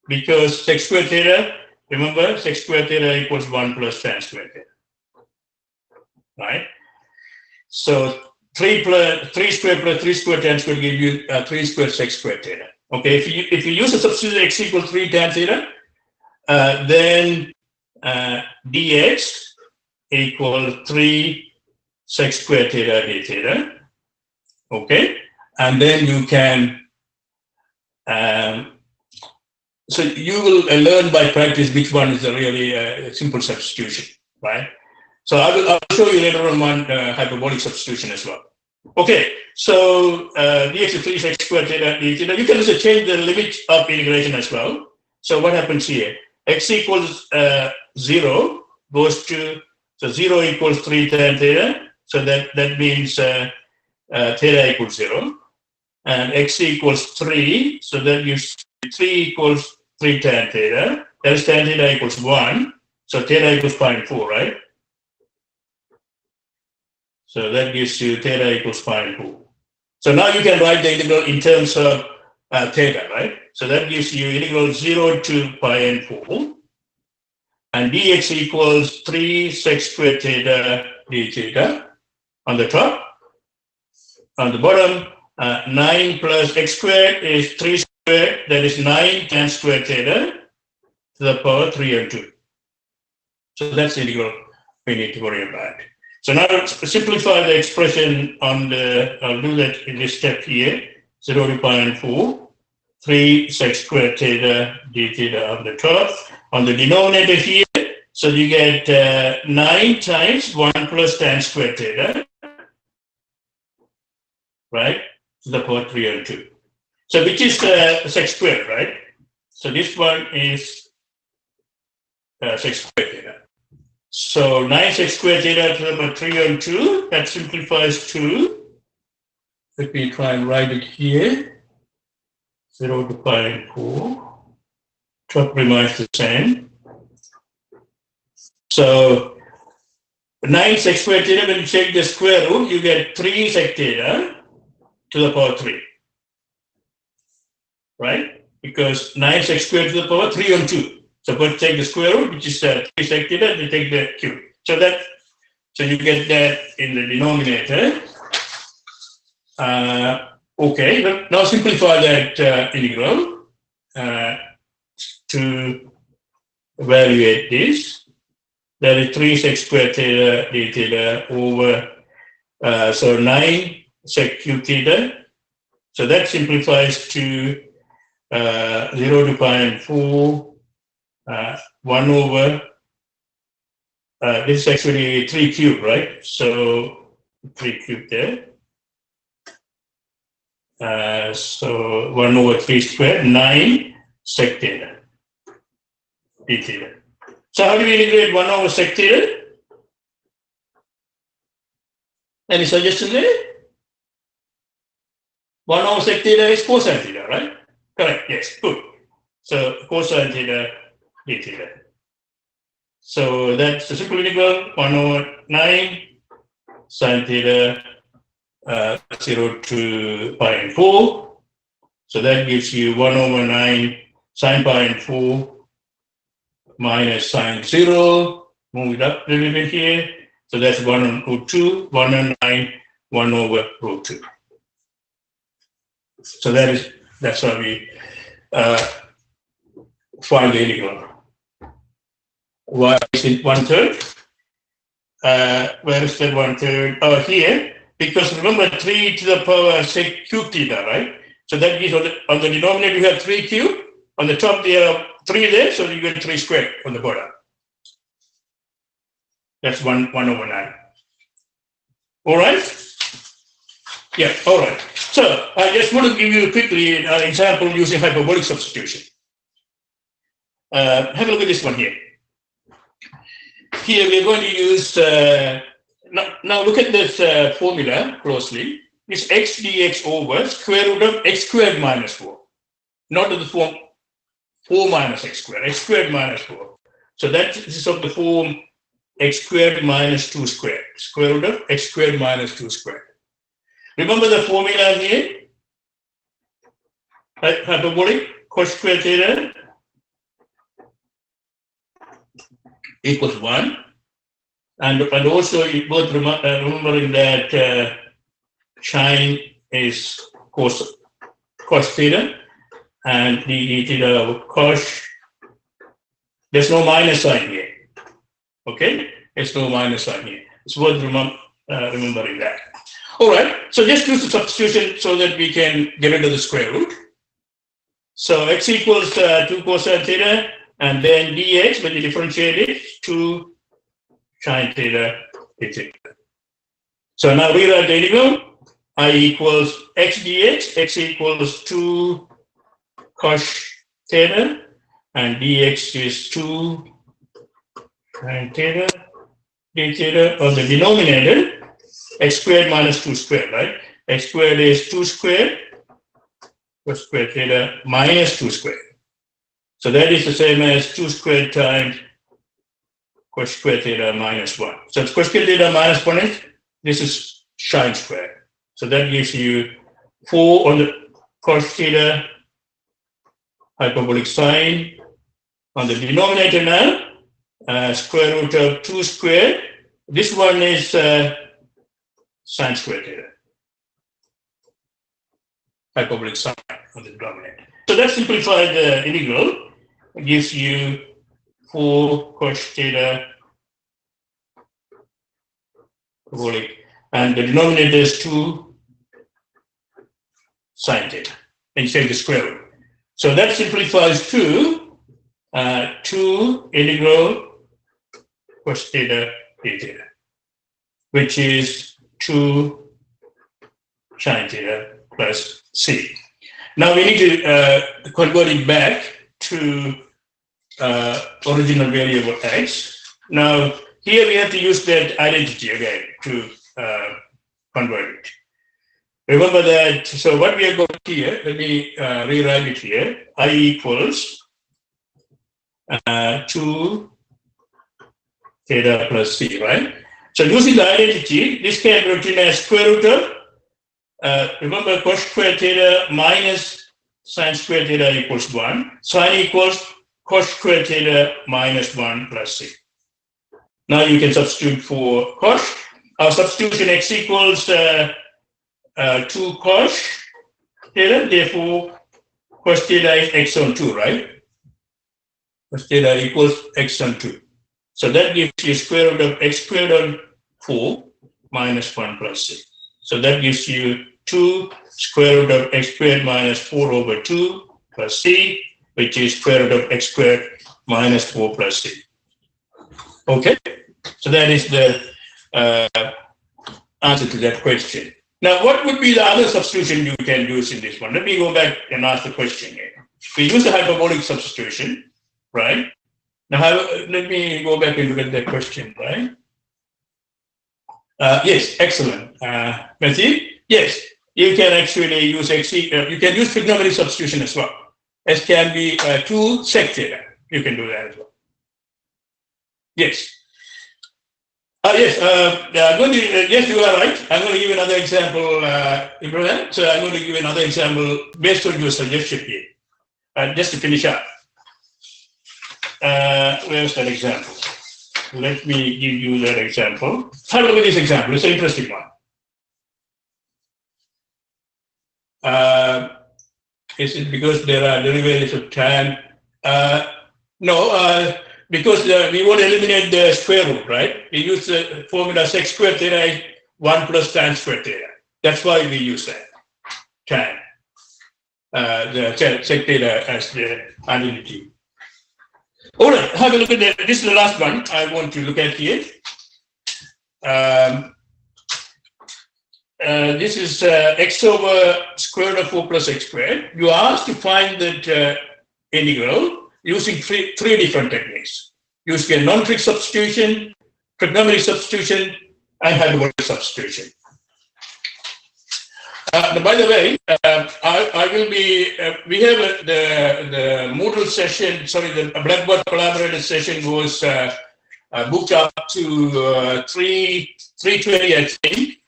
because sec squared theta, remember, sec squared theta equals 1 plus tan squared theta, right? So 3 squared plus 3 squared tan squared give you 3 squared sec squared theta. Okay, if you use a substitute x equals 3 tan theta, then dx equals 3 sec squared theta d theta. Okay, and then you can so you will learn by practice which one is a really simple substitution, right? So I'll show you later on one hyperbolic substitution as well. Okay, so dx is 3 sec squared theta d theta. You can also change the limit of integration as well. So what happens here? X equals 0 goes to, so 0 equals 3 tan theta. So that means theta equals 0. And x equals 3, so that gives 3 equals 3 tan theta. That is tan theta equals 1. So theta equals 0.4, right? So that gives you theta equals 0.4. So now you can write the integral in terms of theta, right? So that gives you integral 0 to pi n 4. And dx equals 3 sec squared theta d theta on the top. On the bottom, 9 plus x squared is 3 squared, that is 9 tan squared theta to the power 3 and 2. So that's the integral we need to worry about. So now let's simplify the expression on the, I'll do that in this step here, 0 to pi n 4, 3 sec squared theta d theta on the top. On the denominator here, so you get 9 times 1 plus tan squared theta, right, to the power 3 and 2. So which is sec squared, right? So this one is sec squared theta. So 9 sec squared theta to the power 3 and 2, that simplifies to, let me try and write it here, 0 to pi n 4, top remains the same. So 9 sec squared theta, when you take the square root, you get 3 sec theta to the power 3. Right? Because 9 sec squared to the power 3 and 2. So first take the square root, which is 3 sec theta, then take the cube. So you get that in the denominator. Okay, now simplify that integral to evaluate this. That is 3 sec squared theta d theta over, so 9 sec cube theta. So that simplifies to 0 to pi n 4, 1 over, this is actually 3 cube, right? So 3 cube there. So 1 over 3 squared, 9 sec theta d theta. So how do we integrate 1 over sec theta? Any suggestion there? 1 over sec theta is cosine theta, right? Correct, yes, good. So cosine theta d theta. So that's the simple integral, 1 over 9 sine theta 0 to pi n 4. So that gives you 1 over 9 sine pi n 4 minus sine 0, move it up a little bit here. So that's 1 on root 2, 1 on 9, 1 over root 2. So that's how we find the integral. Why is it 1/3? Where is that 1/3? Oh, here. Because remember 3 to the power sec cube theta, right? So that is on the denominator you have 3 cube. On the top there are 3 there, so you get 3 squared on the bottom. That's 1 over 9. All right? Yeah, all right. So I just want to give you quickly an example using hyperbolic substitution. Have a look at this one here. Here we're going to use, now look at this formula closely. It's x dx over square root of x squared minus 4. Not to the form 4 minus x squared minus 4. So that is of the form x squared minus 2 squared, square root of x squared minus 2 squared. Remember the formula here? Hyperbolic cos squared theta equals 1. And also both remembering that sine is cos theta and d theta of cos. There's no minus sign here. Okay? There's no minus sign here. It's worth remembering that. All right. So just use the substitution so that we can get rid of the square root. So x equals 2 cosine theta, and then dx, when you differentiate it, 2 sine theta d theta. So now rewrite the integral. I equals x dx, x equals 2 cos theta, and dx is 2 sine theta d theta. On the denominator, x squared minus 2 squared, right? X squared is 2 squared, cos squared theta minus 2 squared. So that is the same as 2 squared times cos squared theta minus 1. So it's cos squared theta minus 1 is, this is sine squared. So that gives you 4 on the cos theta hyperbolic sine. On the denominator now, square root of 2 squared. This one is sine squared theta. Hyperbolic sine on the denominator. So that simplifies the integral. It gives you 4 cos theta hyperbolic, and the denominator is 2 sine theta. And you take the square root. So that simplifies to 2 integral cos theta d theta, which is 2 sine theta plus c. Now we need to convert it back to original variable x. Now here we have to use that identity again to convert it. Remember that, so what we are going here, let me rewrite it here. I equals 2 theta plus c, right? So using the identity, this can be written as square root of, remember cos squared theta minus sine squared theta equals 1. Sine equals cos squared theta minus 1 plus c. Now you can substitute for cos. Our substitution x equals 2 cos theta, therefore cos theta is x on 2, right? Cos theta equals x on 2. So that gives you square root of x squared on 4 minus 1 plus c. So that gives you 2 square root of x squared minus 4 over 2 plus c, which is square root of x squared minus 4 plus c. Okay? So that is the answer to that question. Now, what would be the other substitution you can use in this one? Let me go back and ask the question here. We use the hyperbolic substitution, right? Now, let me go back and look at that question, right? Yes, excellent. Matthew, yes, you can actually use you can use trigonometric substitution as well. S can be 2 sec theta. You can do that as well. Yes. Yes, yes, you are right. I'm going to give another example, Ibrahim. So I'm going to give another example based on your suggestion here, just to finish up. where's that example? Let me give you that example. Have a look at this example. It's an interesting one. Is it because there are derivatives of tan? No, because we want to eliminate the square root, right? We use the formula sec squared theta 1 plus tan squared theta. That's why we use that, tan. The sec theta as the identity. All right, have a look at that. This is the last one I want to look at here. This is x over square root of 4 plus x squared. You are asked to find that integral using three different techniques. Using a non-trig substitution, trigonometric substitution, and hyperbolic substitution. By the way, I will be, we have the Moodle session, sorry, the Blackboard collaborative session was booked up to 3:20, I think.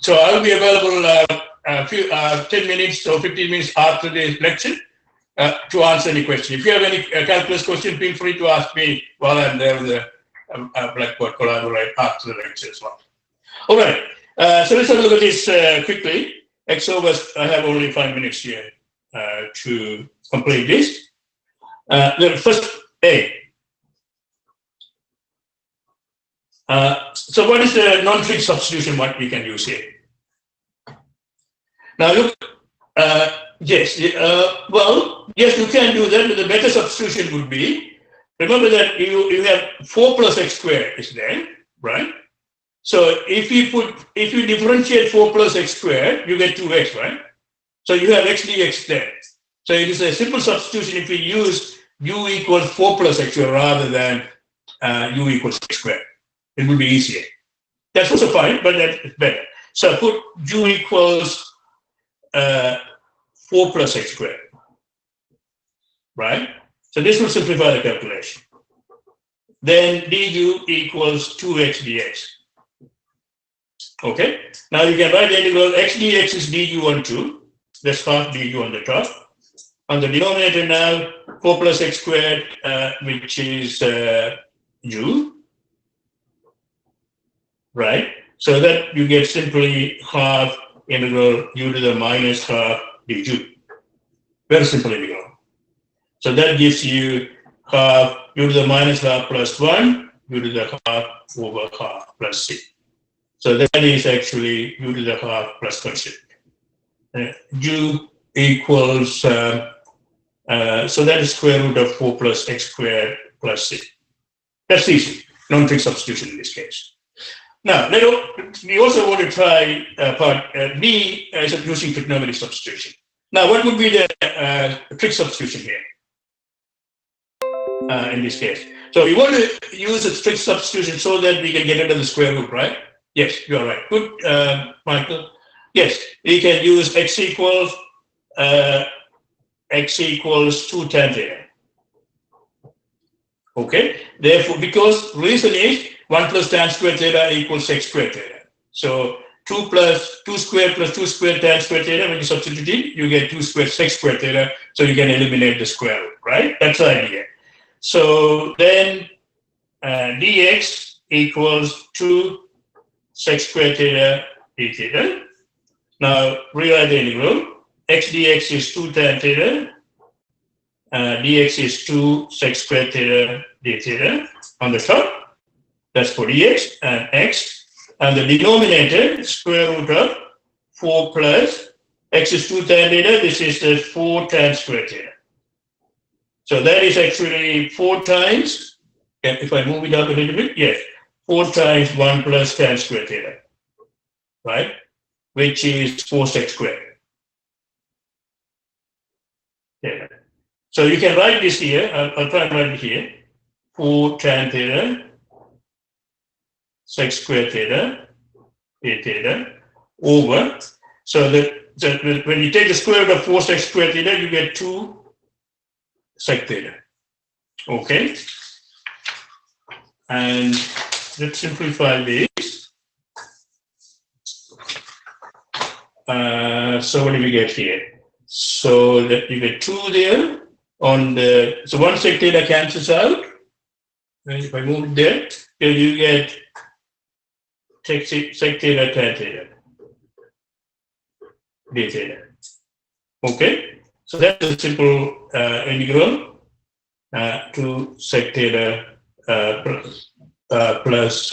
So I'll be available a few 10 minutes or 15 minutes after the lecture to answer any question. If you have any calculus question, feel free to ask me while I'm there with the Blackboard collaborate after the lecture as well. All right. So let's have a look at this quickly. X over, I have only 5 minutes here to complete this. The first A. So what is the non-trig substitution what we can use here? Now look, yes, well, yes, you can do that, but the better substitution would be, remember that you have 4 plus x squared is there, right? So if you differentiate 4 plus x squared, you get 2x, right? So you have x dx there. So it is a simple substitution if we use u equals 4 plus x squared rather than u equals x squared. It will be easier. That's also fine, but that's better. So put u equals 4 plus x squared, right? So this will simplify the calculation. Then du equals 2x dx. Okay, now you can write the integral x dx is du on 2. That's half du on the top. On the denominator now, 4 plus x squared, which is u. Right? So that you get simply half integral u to the minus half du. Very simple integral. So that gives you half u to the minus half plus 1, u to the half over half plus c. So that is actually u to the half plus constant. U equals, so that is square root of 4 plus x squared plus c. That's easy. Non-trig substitution in this case. Now, we also want to try part B as using trigonometric substitution. Now, what would be the trig substitution here in this case? So we want to use a trig substitution so that we can get rid of the square root, right? Yes, you are right. Good, Michael. Yes, we can use x equals 2 tan theta. Okay, therefore, because reason is 1 plus tan squared theta equals x squared theta. So 2 squared plus 2 squared tan squared theta, when you substitute it, you get 2 squared sec squared theta, so you can eliminate the square root, right? That's the idea. So then dx equals 2 sec squared theta d theta. Now rewrite the integral. X dx is 2 tan theta. Dx is 2 sec squared theta d theta on the top. That's for dx and x. And the denominator, square root of 4 plus x is 2 tan theta. This is the 4 tan squared theta. So that is actually 4 times, if I move it up a little bit, yes, 4 times 1 plus tan squared theta, right? Which is 4 sec squared. Yeah. So you can write this here. I'll try and write it here. 4 tan theta, sec squared theta, a theta, over. So that when you take the square root of 4 sec squared theta, you get 2 sec theta. Okay. And let's simplify this. So what do we get here? So that you get 2 there, on the, so one sec theta cancels out. And if I move there, then you get sec theta tan theta d theta. Okay, so that's a simple integral to sec theta plus